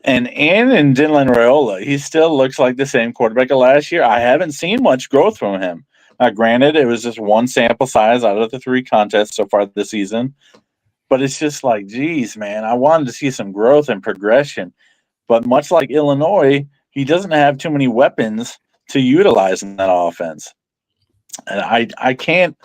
And Dylan Raiola, he still looks like the same quarterback of last year. I haven't seen much growth from him. Granted, it was just one sample size out of the 3 contests so far this season. But it's just like, geez, man, I wanted to see some growth and progression. But much like Illinois, he doesn't have too many weapons to utilize in that offense. And I can't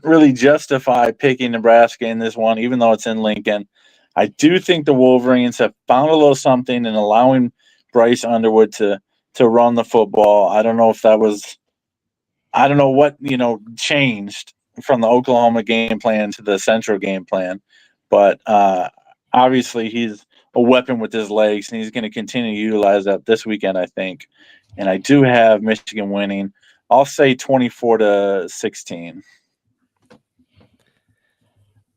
really justify picking Nebraska in this one, even though it's in Lincoln. I do think the Wolverines have found a little something in allowing Bryce Underwood to run the football. I don't know if that was – I don't know what, changed from the Oklahoma game plan to the Central game plan. But obviously he's a weapon with his legs, and he's going to continue to utilize that this weekend, I think. And I do have Michigan winning. I'll say 24-16.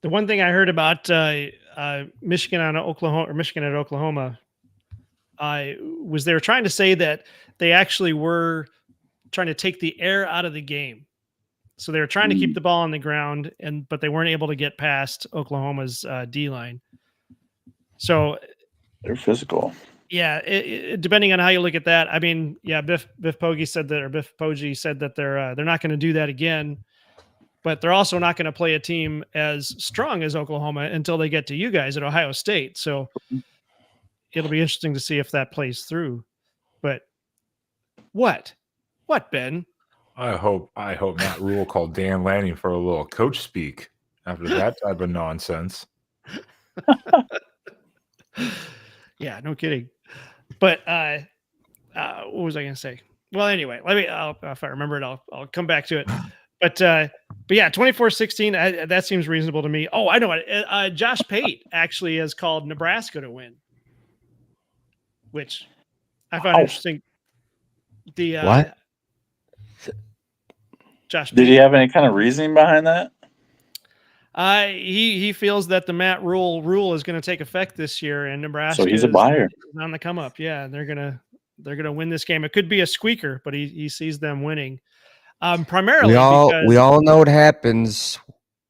The one thing I heard about Michigan at Oklahoma was they were trying to say that they actually were trying to take the air out of the game. So they were trying to keep the ball on the ground, but they weren't able to get past Oklahoma's D-line. So they're physical. Yeah, depending on how you look at that. I mean, yeah, Biff Poggi said that they're not going to do that again. But they're also not going to play a team as strong as Oklahoma until they get to you guys at Ohio State. So it'll be interesting to see if that plays through. But what, Ben? I hope Matt Rule called Dan Lanning for a little coach speak after that type of nonsense. Yeah, no kidding. But what was I going to say? Well, anyway, if I remember it, I'll come back to it. But yeah, 24-16, that seems reasonable to me. Oh, I know it. Josh Pate actually has called Nebraska to win, which I found interesting. What? Josh Pate. Did he have any kind of reasoning behind that? He feels that the Matt Rule is going to take effect this year, and Nebraska. So he's a buyer. Is on the come up. Yeah, they're gonna win this game. It could be a squeaker, but he sees them winning. Primarily, we all know what happens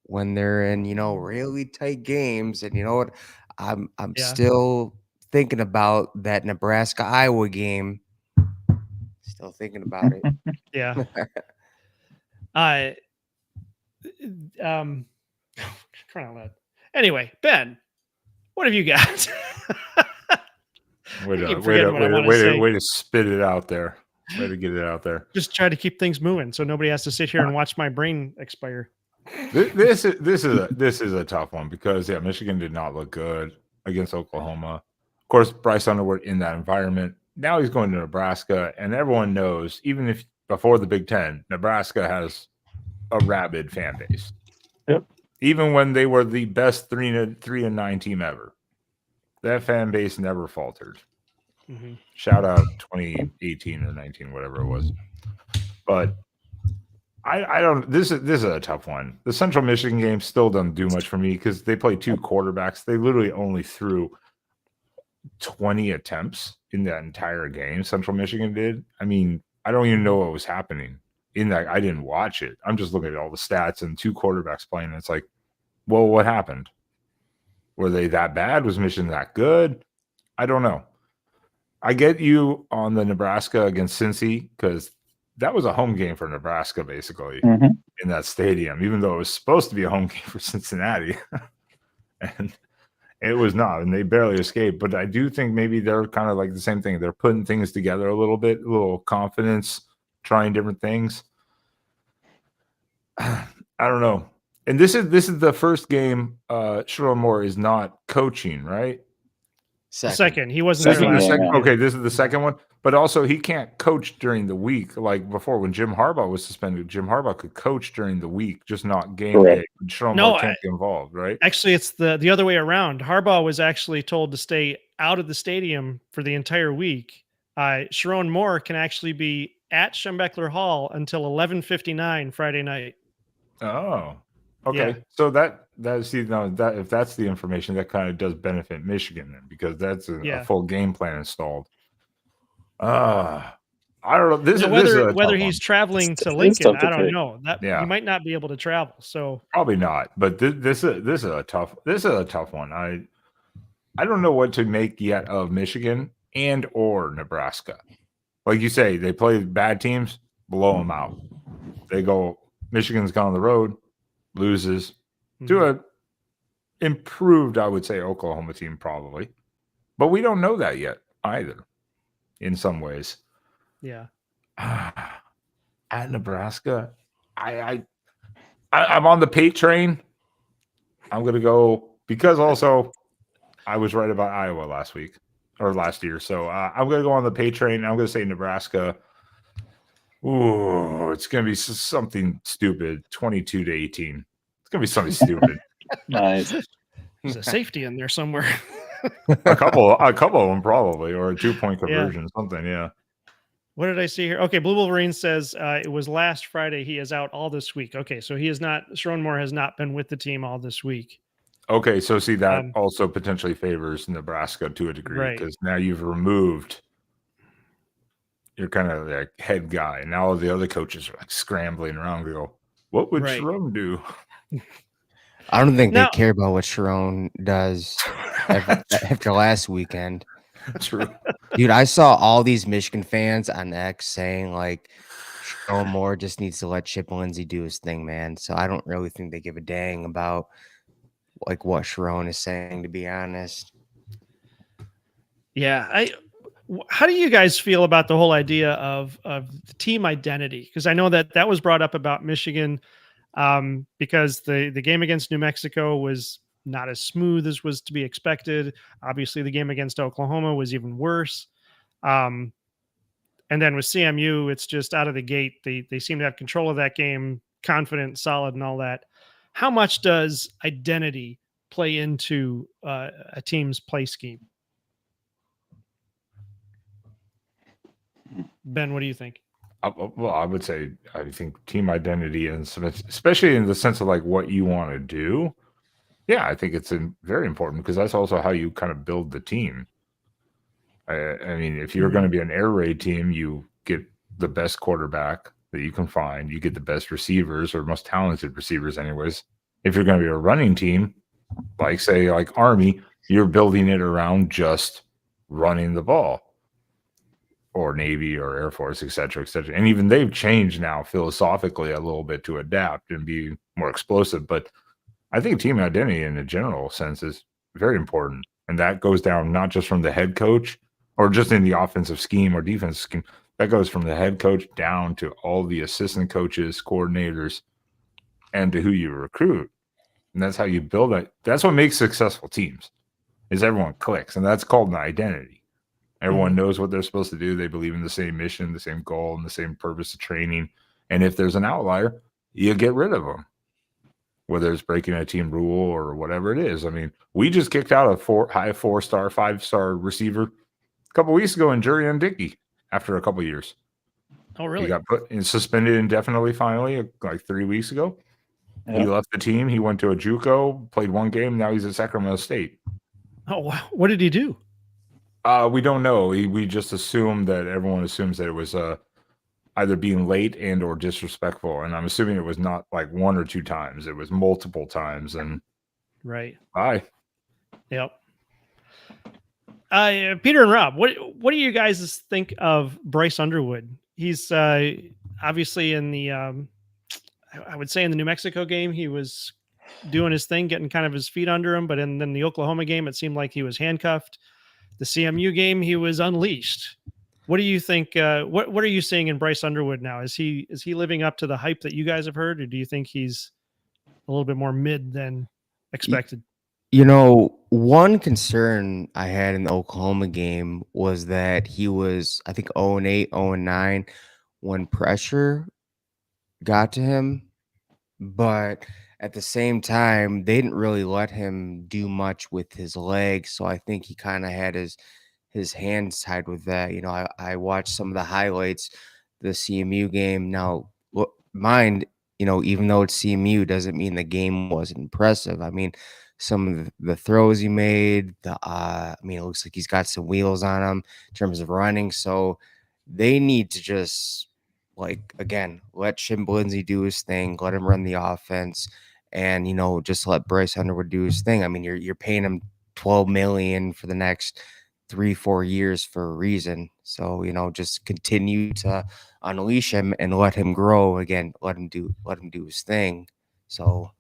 when they're in really tight games, and you know what? I'm still thinking about that Nebraska-Iowa game. Still thinking about it. Yeah. Anyway, Ben, what have you got? Way to spit it out there. Way to get it out there. Just try to keep things moving so nobody has to sit here and watch my brain expire. This is a tough one because Michigan did not look good against Oklahoma. Of course, Bryce Underwood in that environment. Now he's going to Nebraska, and everyone knows, even if before the Big Ten, Nebraska has a rabid fan base. Yep. Even when they were the best 3-9 team ever, that fan base never faltered. Mm-hmm. Shout out 2018 or 19, whatever it was. But I don't. This is a tough one. The Central Michigan game still doesn't do much for me because they play two quarterbacks. They literally only threw 20 attempts in that entire game. Central Michigan did. I mean, I don't even know what was happening in that. I didn't watch it. I'm just looking at all the stats and two quarterbacks playing. And it's like, well, what happened? Were they that bad? Was Michigan that good? I don't know. I get you on the Nebraska against Cincy because that was a home game for Nebraska, basically, in that stadium, even though it was supposed to be a home game for Cincinnati. And it was not, and they barely escaped. But I do think maybe they're kind of like the same thing. They're putting things together a little bit, a little confidence, trying different things. I don't know. And this is the first game Sharon Moore is not coaching, right? Second. He wasn't there last second. Okay, this is the second one. But also, he can't coach during the week. Like before, when Jim Harbaugh was suspended, Jim Harbaugh could coach during the week, just not game day. Sharon Moore can't get involved, right? Actually, it's the other way around. Harbaugh was actually told to stay out of the stadium for the entire week. Sharon Moore can actually be at Schembechler Hall until 11:59 Friday night. Oh, okay. Yeah. So if that's the information, that kind of does benefit Michigan then, because that's a full game plan installed. I don't know. This is whether he's traveling to Lincoln, I don't know. That he might not be able to travel. So probably not. But this is a tough one. I don't know what to make yet of Michigan and or Nebraska. Like you say, they play bad teams, blow them out. They go. Michigan's gone on the road, loses to a improved, I would say, Oklahoma team probably, but we don't know that yet either. In some ways, yeah. At Nebraska, I'm on the Pate train. I'm gonna go because also I was right about Iowa last year, so I'm gonna go on the Pate train. I'm gonna say Nebraska. Ooh, it's gonna be something stupid, 22-18. It's gonna be something stupid. Nice. There's a safety in there somewhere. a couple of them probably, or a 2-point conversion, something. Yeah. What did I see here? Okay, Blue Wolverine says it was last Friday. He is out all this week. Okay, so he is not. Sharon Moore has not been with the team all this week. Okay, so see that also potentially favors Nebraska to a degree because now you've removed. You're kind of like head guy. Now all the other coaches are like scrambling around to go, what would Sharon do? I don't think they care about what Sharon does after last weekend. True. Dude, I saw all these Michigan fans on X saying like Sharon Moore just needs to let Chip Lindsey do his thing, man. So I don't really think they give a dang about like what Sharon is saying, to be honest. Yeah, how do you guys feel about the whole idea of the team identity? Because I know that was brought up about Michigan because the game against New Mexico was not as smooth as was to be expected. Obviously, the game against Oklahoma was even worse. And then with CMU, it's just out of the gate. They seem to have control of that game, confident, solid, and all that. How much does identity play into a team's play scheme? Ben, what do you think? Well, I would say I think team identity, and especially in the sense of like what you want to do. Yeah, I think it's very important because that's also how you kind of build the team. I mean, if you're going to be an air raid team, you get the best quarterback that you can find. You get the best receivers or most talented receivers anyways. If you're going to be a running team, like say like Army, you're building it around just running the ball. Or Navy or Air Force, et cetera, et cetera. And even they've changed now philosophically a little bit to adapt and be more explosive. But I think team identity in a general sense is very important. And that goes down not just from the head coach or just in the offensive scheme or defensive scheme. That goes from the head coach down to all the assistant coaches, coordinators, and to who you recruit. And that's how you build that. That's what makes successful teams is everyone clicks. And that's called an identity. Everyone knows what they're supposed to do. They believe in the same mission, the same goal, and the same purpose of training. And if there's an outlier, you get rid of them, whether it's breaking a team rule or whatever it is. I mean, we just kicked out a high 4-star, 5-star receiver a couple weeks ago in Jurian Dickey after a couple years. Oh, really? He got suspended indefinitely finally like 3 weeks ago. He left the team. He went to a JUCO, played one game. Now he's at Sacramento State. Oh, wow. What did he do? We don't know. We just assume that everyone assumes that it was either being late and or disrespectful. And I'm assuming it was not like 1 or 2 times. It was multiple times. And bye. Yep. Peter and Rob, what do you guys think of Bryce Underwood? He's obviously in the I would say in the New Mexico game, he was doing his thing, getting kind of his feet under him. But then the Oklahoma game, it seemed like he was handcuffed. The CMU game, he was unleashed. What do you think? What are you seeing in Bryce Underwood now? Is he living up to the hype that you guys have heard, or do you think he's a little bit more mid than expected? You know, one concern I had in the Oklahoma game was that he was, I think, 0-8, 0-9 when pressure got to him. But at the same time, they didn't really let him do much with his legs. So I think he kind of had his hands tied with that. You know, I watched some of the highlights, the CMU game. Now, mind, you know, even though it's CMU, doesn't mean the game wasn't impressive. I mean, some of the throws he made, I mean, it looks like he's got some wheels on him in terms of running. So they need to just, like, again, let Chip Lindsey do his thing, let him run the offense, and, you know, just let Bryce Underwood do his thing. I mean, you're paying him $12 million for the next 3-4 years for a reason. So, you know, just continue to unleash him and let him grow. Again, let him do his thing. So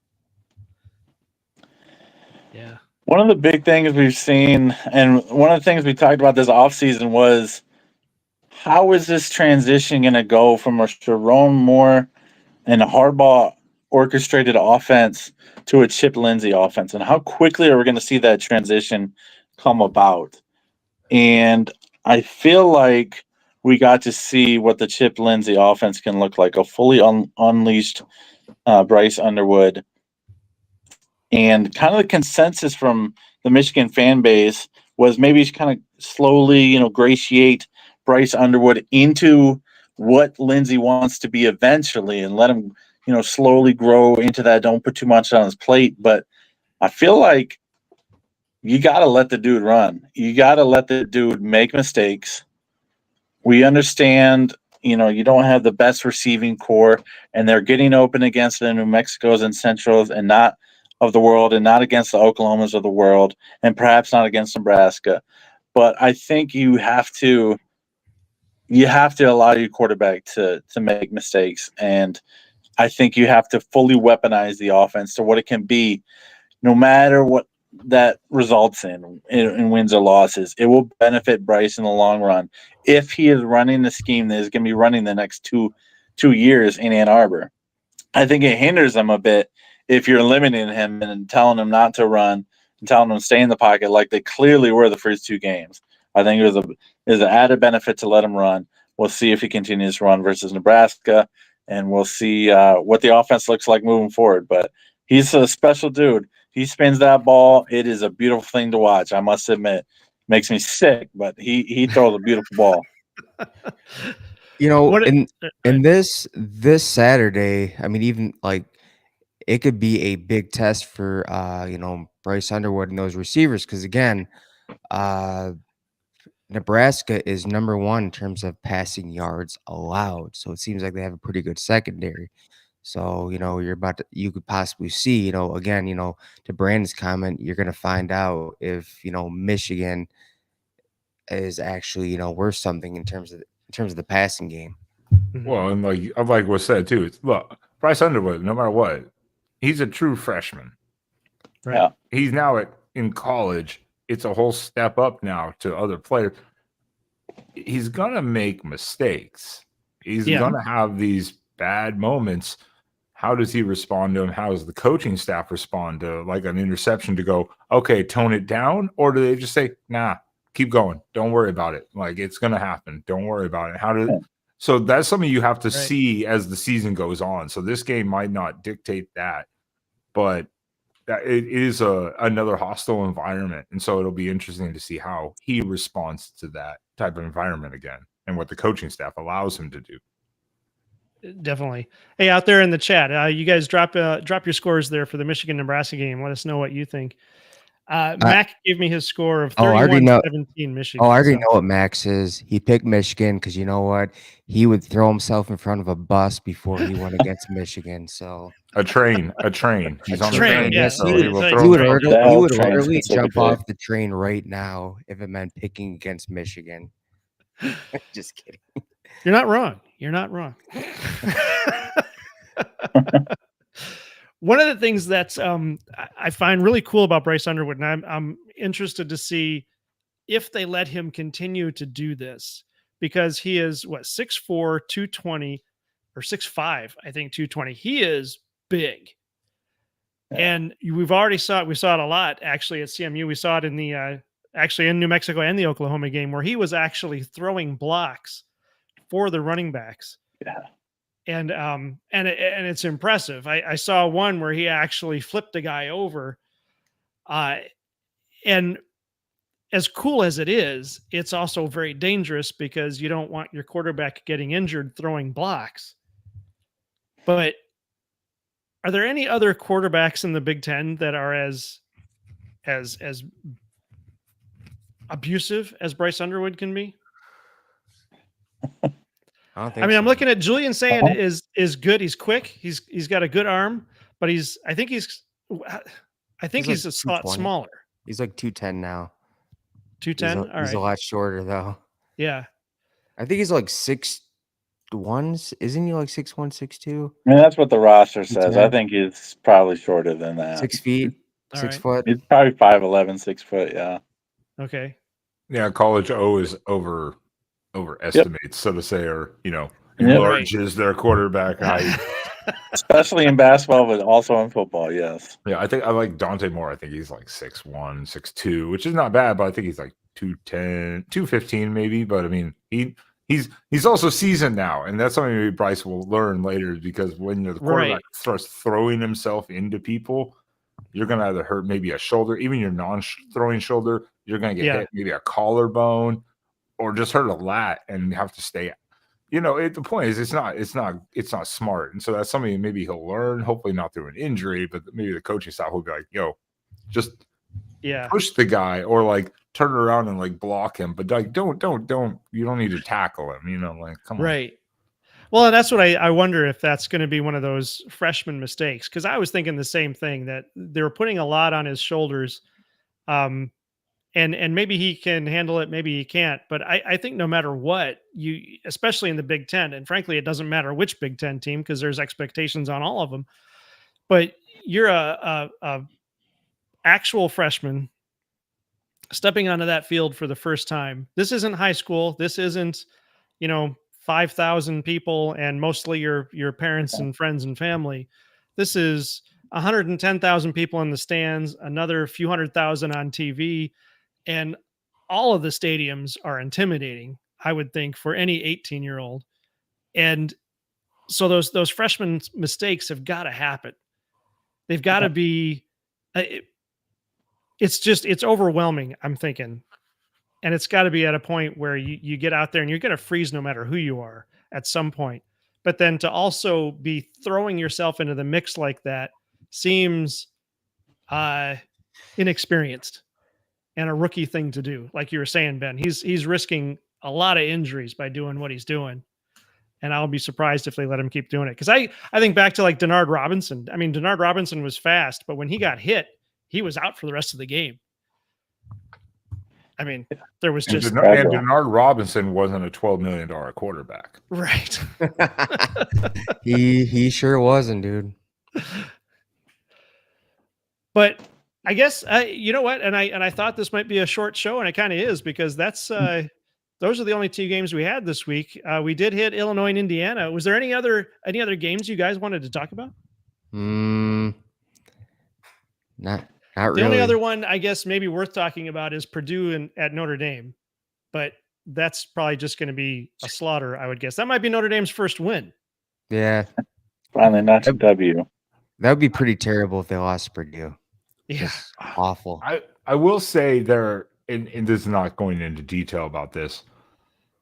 yeah. One of the big things we've seen, and one of the things we talked about this offseason was how is this transition going to go from a Sharon Moore and a Harbaugh orchestrated offense to a Chip Lindsey offense? And how quickly are we going to see that transition come about? And I feel like we got to see what the Chip Lindsey offense can look like, a fully unleashed Bryce Underwood. And kind of the consensus from the Michigan fan base was maybe kind of slowly, gratiate Bryce Underwood into what Lindsey wants to be eventually and let him, slowly grow into that. Don't put too much on his plate. But I feel like you got to let the dude run. You got to let the dude make mistakes. We understand, you don't have the best receiving core, and they're getting open against the New Mexicos and Centrals and not of the world, and not against the Oklahomas of the world, and perhaps not against Nebraska. But I think you have to allow your quarterback to make mistakes, and I think you have to fully weaponize the offense to what it can be, no matter what that results in wins or losses. It will benefit Bryce in the long run if he is running the scheme that is going to be running the next two years in Ann Arbor. I think it hinders him a bit if you're limiting him and telling him not to run and telling him to stay in the pocket like they clearly were the first two games. I think it was an added benefit to let him run. We'll see if he continues to run versus Nebraska, and we'll see what the offense looks like moving forward. But he's a special dude. He spins that ball. It is a beautiful thing to watch, I must admit. Makes me sick, but he throws a beautiful ball. In this Saturday, I mean, even like it could be a big test for Bryce Underwood and those receivers, because again, Nebraska is number one in terms of passing yards allowed. So it seems like they have a pretty good secondary. So, you could possibly see, again, to Brandon's comment, you're going to find out if, Michigan is actually, worth something in terms of the passing game. Well, and like was said too, it's look, Bryce Underwood, no matter what, he's a true freshman. Right. Yeah. He's now in college. It's a whole step up now to other players. He's gonna make mistakes. He's gonna have these bad moments. How does he respond to them? How does the coaching staff respond to like an interception to go, okay, tone it down? Or do they just say, nah, keep going. Don't worry about it. Like it's going to happen. Don't worry about it. So that's something you have to see as the season goes on. So this game might not dictate that, but it is another hostile environment. And so it'll be interesting to see how he responds to that type of environment again and what the coaching staff allows him to do. Definitely. Hey, out there in the chat, you guys drop your scores there for the Michigan-Nebraska game. Let us know what you think. Mac gave me his score of 31-17 Michigan. I already know what Max is. He picked Michigan because you know what? He would throw himself in front of a bus before he went against Michigan. So a train. He's on a train. Yes, so he would literally jump off the train right now if it meant picking against Michigan. Just kidding. You're not wrong. You're not wrong. One of the things that's I find really cool about Bryce Underwood, and I'm interested to see if they let him continue to do this, because he is 6'4", 220, or 6'5", I think 220. He is big. And we've already saw it. We saw it a lot actually at CMU. We saw it in the actually in New Mexico and the Oklahoma game, where he was actually throwing blocks for the running backs. Yeah. And it's impressive. I saw one where he actually flipped a guy over. And as cool as it is, it's also very dangerous because you don't want your quarterback getting injured throwing blocks. But are there any other quarterbacks in the Big Ten that are as abusive as Bryce Underwood can be? I'm looking at Julian saying is good. He's quick. He's got a good arm, but I think he's a spot smaller. He's like 210 now. 210. All right. He's a lot shorter though. Yeah. I think he's like 6'1". Isn't he like 6'1", 6'2"? I mean, that's what the roster says. I think he's probably shorter than that. 6 feet, 6 foot. He's probably 5'11", 6 foot. Yeah. Okay. Yeah, college O is over overestimates, so to say, or Yep. enlarges their quarterback height. Especially in basketball, but also in football. Yes. Yeah, I think I like Dante Moore. I think he's like 6'1", 6'2", which is not bad, but I think he's like 210, 215 maybe. But I mean, he's also seasoned now, and that's something maybe Bryce will learn later, because when the quarterback starts throwing himself into people, you're gonna either hurt maybe a shoulder, even your non-throwing shoulder. You're gonna get hit maybe a collarbone, or just hurt a lat and have to stay. The point is, it's not smart, and so that's something maybe he'll learn. Hopefully, not through an injury, but maybe the coaching staff will be like, "Yo, just push the guy, or like turn around and like block him, but like don't you don't need to tackle him. Like come on." Right. Well, and that's what I wonder if that's going to be one of those freshman mistakes, because I was thinking the same thing, that they were putting a lot on his shoulders. And maybe he can handle it, maybe he can't. But I think no matter what, especially in the Big Ten, and frankly, it doesn't matter which Big Ten team, because there's expectations on all of them. But you're a actual freshman stepping onto that field for the first time. This isn't high school. This isn't, 5,000 people and mostly your parents and friends and family. This is 110,000 people in the stands, another few 100,000 on TV. And all of the stadiums are intimidating, I would think, for any 18-year-old. And so those freshman mistakes have got to happen. They've got to be. It's overwhelming, I'm thinking, and it's got to be at a point where you get out there and you're going to freeze no matter who you are at some point. But then to also be throwing yourself into the mix like that seems inexperienced. And a rookie thing to do. Like you were saying, Ben, he's risking a lot of injuries by doing what he's doing. And I'll be surprised if they let him keep doing it. Because I think back to like Denard Robinson. I mean, Denard Robinson was fast, but when he got hit, he was out for the rest of the game. I mean, there was just... And Denard Robinson wasn't a $12 million quarterback. Right. He sure wasn't, dude. But... I guess you know what, and I thought this might be a short show, and it kind of is, because that's those are the only two games we had this week. We did hit Illinois and Indiana. Was there any other games you guys wanted to talk about? Not really. The only other one I guess maybe worth talking about is Purdue at Notre Dame, but that's probably just going to be a slaughter, I would guess. That might be Notre Dame's first win. Yeah, finally not a W. That would be pretty terrible if they lost Purdue. Yeah, just awful. I will say there, and this is not going into detail about this.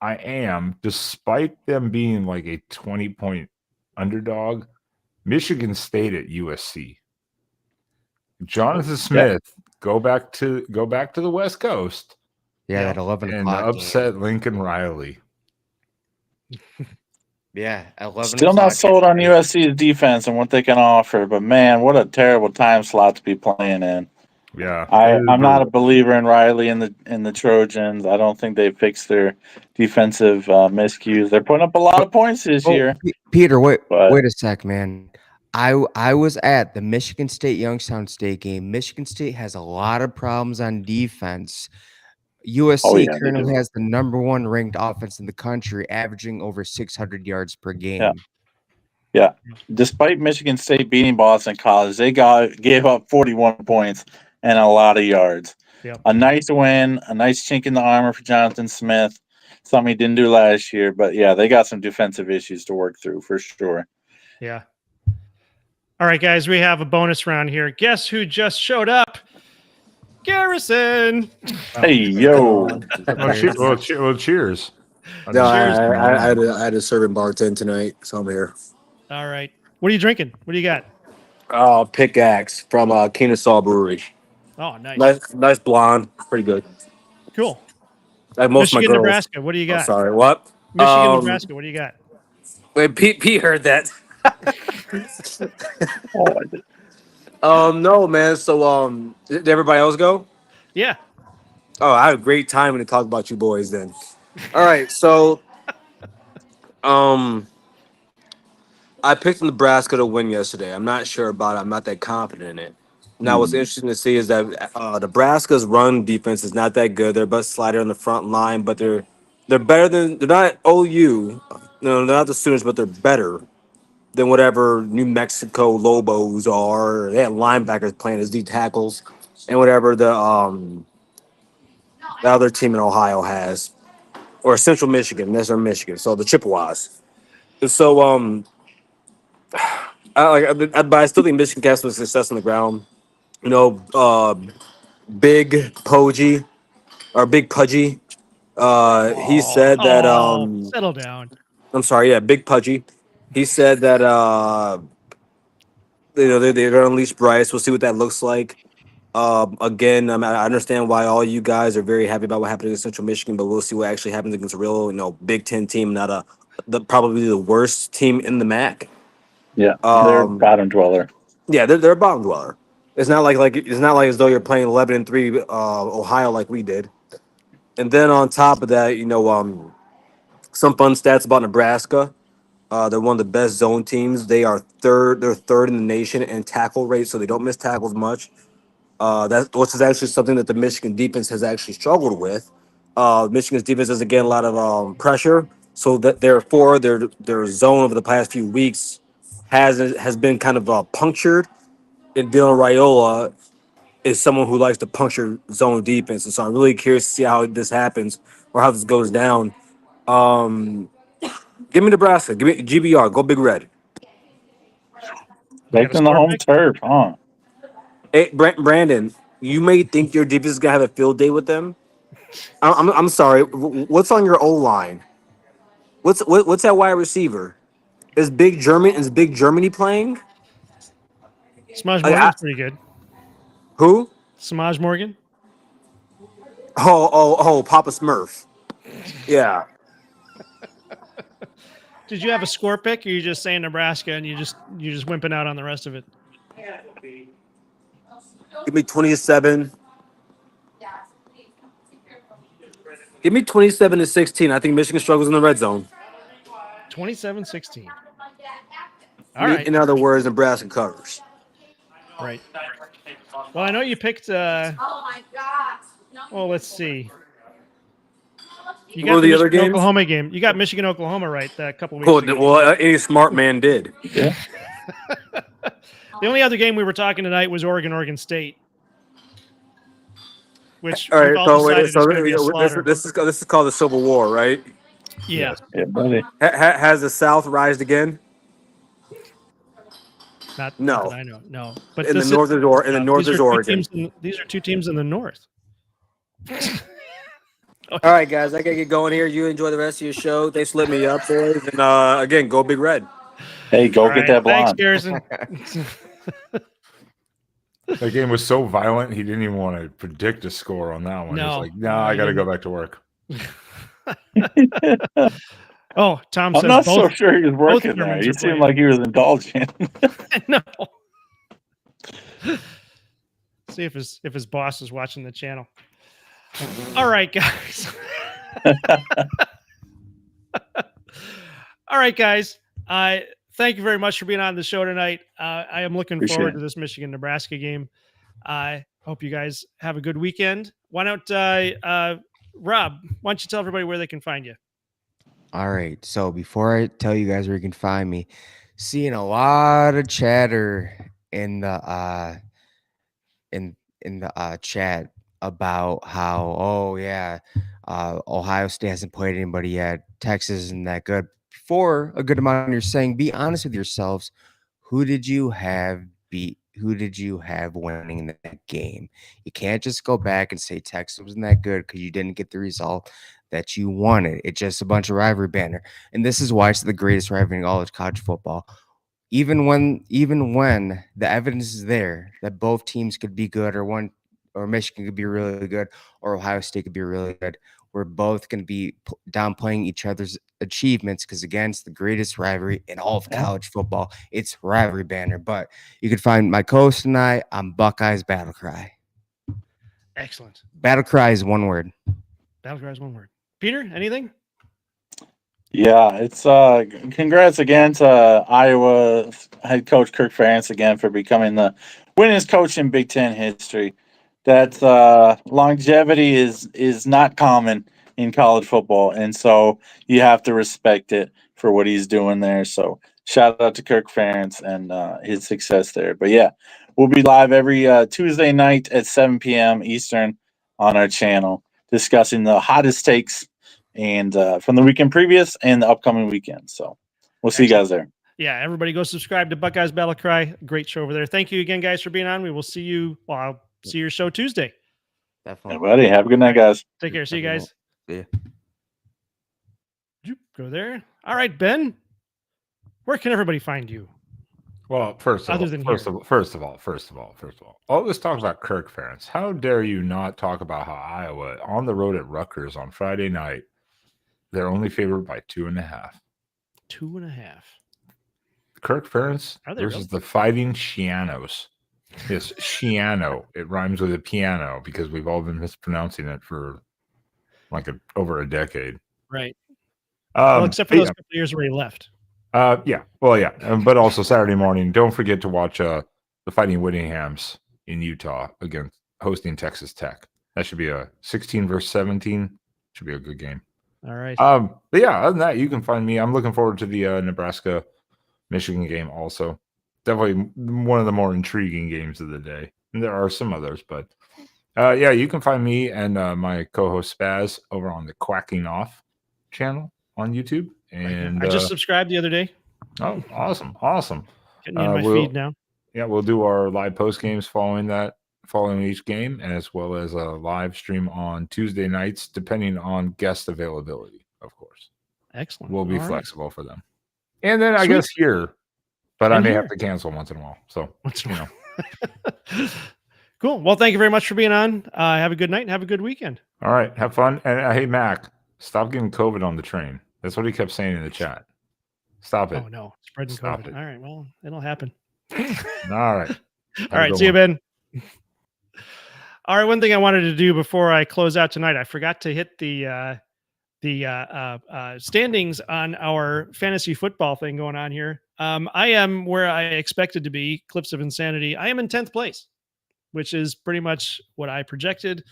I am, despite them being like a 20-point underdog, Michigan State at USC. Jonathan Smith, go back to the West Coast. Yeah, that 11 and o'clock upset game. Lincoln Riley. Yeah, 11. Still not sold on USC's defense and what they can offer, but man, what a terrible time slot to be playing in. Yeah, I'm not a believer in Riley and the Trojans. I don't think they fixed their defensive miscues. They're putting up a lot of points this year. Peter, wait a sec, man. I was at the Michigan State Youngstown State game. Michigan State has a lot of problems on defense. USC currently has the #1 ranked offense in the country, averaging over 600 yards per game. Yeah. Despite Michigan State beating Boston College, they gave up 41 points and a lot of yards. Yep. A nice win, a nice chink in the armor for Jonathan Smith, something he didn't do last year. But, yeah, they got some defensive issues to work through for sure. Yeah. All right, guys, we have a bonus round here. Guess who just showed up? Garrison. Hey, yo. Well, cheers. No, I had a serving bartend tonight, so I'm here. All right. What are you drinking? What do you got? Pickaxe from Kennesaw Brewery. Oh, nice. Nice blonde. Pretty good. Cool. Like most Michigan, of my girls. Nebraska. What do you got? Oh, sorry, what? Michigan, Nebraska. What do you got? Wait, Pete heard that. No, man. So, did everybody else go? Yeah. Oh, I had a great time when they talk about you boys then. All right, so, I picked Nebraska to win yesterday. I'm not sure about it. I'm not that confident in it. Now, what's interesting to see is that Nebraska's run defense is not that good. They're but slighter on the front line, but they're They're better than they're not OU. No, they're not the Sooners, but they're better than whatever New Mexico Lobos are. They have linebackers playing as D tackles, and whatever the other team in Ohio has, or Central Michigan, that's their Michigan. So the Chippewas. And so but I still think Michigan has some success on the ground. You know, Big Pudgy or Big Pudgy. He said that settle down. I'm sorry, yeah, Big Pudgy. He said that they're gonna unleash Bryce. We'll see what that looks like. Again, I understand why all you guys are very happy about what happened against Central Michigan, but we'll see what actually happens against a real, Big Ten team, not probably the worst team in the MAC. Yeah, they're bottom dweller. Yeah, they're a bottom dweller. It's not like it's not like as though you're playing 11-3 Ohio like we did. And then on top of that, some fun stats about Nebraska. They're one of the best zone teams. They're third in the nation in tackle rate, so they don't miss tackles much. Which is actually something that the Michigan defense has actually struggled with. Michigan's defense has again a lot of pressure, so that therefore their zone over the past few weeks has been kind of punctured. And Dylan Raiola is someone who likes to puncture zone defense, and so I'm really curious to see how this happens or how this goes down. Give me Nebraska. Give me GBR. Go Big Red. Taking the home turf, huh? Hey, Brandon, you may think your defense is gonna have a field day with them. I'm sorry. What's on your O line? What's that wide receiver? Is Big Germany playing? Smaj Morgan's pretty good. Who? Smaj Morgan. Oh, Papa Smurf. Yeah. Did you have a score pick, or you just saying Nebraska and you just wimping out on the rest of it? Give me 27. Give me 27-16. I think Michigan struggles in the red zone. 27-16. All right. In other words, Nebraska covers. Right. Well, I know you picked. Oh my gosh. Well, let's see. You got the other games? Oklahoma game. You got Michigan, Oklahoma right a couple weeks ago. Well, any smart man did. Yeah. The only other game we were talking tonight was Oregon State. Which all right, so this is called the Civil War, right? Yeah. Yeah, buddy. Has the South rised again? Not no. I know. No. But in the north is Oregon. These are two teams in the north. All right, guys, I gotta get going here. You enjoy the rest of your show. Thanks for letting me up, boys. And again, go Big Red. Hey, go get that blonde. Thanks, Garrison. That game was so violent, he didn't even want to predict a score on that one. No. He's like, no, I got to go back to work. Oh, Tom I'm says not so sure he was working there. He seemed like he was indulging. No. See if his boss is watching the channel. All right, guys. All right, guys. Thank you very much for being on the show tonight. I am looking forward to this Michigan-Nebraska game. I hope you guys have a good weekend. Why don't Rob, why don't you tell everybody where they can find you? All right. So before I tell you guys where you can find me, seeing a lot of chatter in the chat about how Ohio State hasn't played anybody yet. Texas isn't that good. For a good amount, you're saying, be honest with yourselves. Who did you have beat? Who did you have winning in that game? You can't just go back and say Texas wasn't that good because you didn't get the result that you wanted. It's just a bunch of rivalry banner. And this is why it's the greatest rivalry in all of college football. Even when the evidence is there that both teams could be good, or Michigan could be really good, or Ohio State could be really good, we're both going to be downplaying each other's achievements because, again, it's the greatest rivalry in all of college football. It's rivalry banner. But you can find my co-host and I on Buckeyes Battlecry. Excellent. Battlecry is one word. Battlecry is one word. Peter, anything? Yeah, it's congrats again to Iowa head coach Kirk Ferentz again for becoming the winningest coach in Big Ten history. That longevity is not common in college football. And so you have to respect it for what he's doing there. So shout out to Kirk Ferentz and his success there. But yeah, we'll be live every Tuesday night at 7 p.m. Eastern on our channel discussing the hottest takes and from the weekend previous and the upcoming weekend. So we'll see you guys there. Yeah, everybody go subscribe to Buckeyes Battlecry. Great show over there. Thank you again, guys, for being on. We will see you. Well, I'll see your show Tuesday. Definitely. Everybody, have a good night, guys. Take care. See you guys. Yeah. Go there. All right, Ben. Where can everybody find you? Well, first of all, all this talk about Kirk Ferentz. How dare you not talk about how Iowa on the road at Rutgers on Friday night, they're only favored by 2.5. 2.5. Kirk Ferentz versus the Fighting Shianos. Yes, Shiano. It rhymes with a piano because we've all been mispronouncing it for like over a decade. Right. Well, except for those couple of years where he left. Yeah. Well, yeah. But also Saturday morning, don't forget to watch the Fighting Whittinghams in Utah against hosting Texas Tech. That should be a 16 versus 17. Should be a good game. All right. But yeah, other than that, you can find me. I'm looking forward to the Nebraska Michigan game also. Definitely one of the more intriguing games of the day. And there are some others, but yeah, you can find me and my co-host Spaz over on the Quacking Off channel on YouTube. And I just subscribed the other day. Oh, awesome. Getting in my feed now. Yeah, we'll do our live post games following each game, as well as a live stream on Tuesday nights, depending on guest availability, of course. Excellent. We'll be flexible for them. And then I guess here, but I may have to cancel once in a while. So, Cool. Well, thank you very much for being on. Have a good night and have a good weekend. All right. Have fun. And hey, Mac, stop getting COVID on the train. That's what he kept saying in the chat. Stop it. Oh, no. Spreading Stop COVID. it. All right. Well, it'll happen. All right. All right. See you, Ben. All right. One thing I wanted to do before I close out tonight, I forgot to hit the standings on our fantasy football thing going on here. I am where I expected to be, Clips of Insanity. I am in 10th place, which is pretty much what I projected.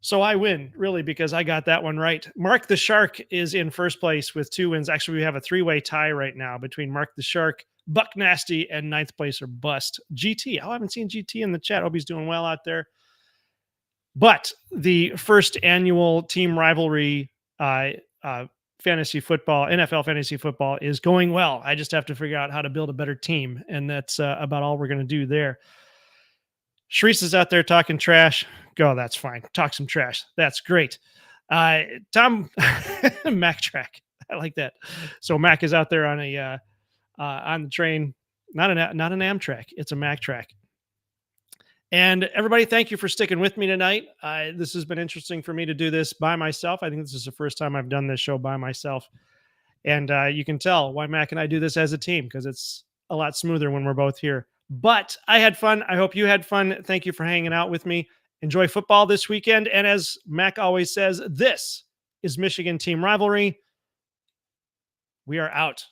So I win, really, because I got that one right. Mark the Shark is in first place with 2 wins. Actually, we have a 3-way tie right now between Mark the Shark, Buck Nasty, and 9th place or Bust. GT. Oh, I haven't seen GT in the chat. Hope he's doing well out there. But the first annual team rivalry fantasy football, NFL fantasy football, is going well. I just have to figure out how to build a better team, and that's about all we're going to do there. Shreese is out there talking trash. Go, that's fine. Talk some trash. That's great. Tom, Mac track. I like that. So Mac is out there on on the train. Not an Amtrak. It's a Mac track. And everybody, thank you for sticking with me tonight. This has been interesting for me to do this by myself. I think this is the first time I've done this show by myself. And you can tell why Mac and I do this as a team, because it's a lot smoother when we're both here. But I had fun. I hope you had fun. Thank you for hanging out with me. Enjoy football this weekend. And as Mac always says, this is Michigan Team Rivalry. We are out.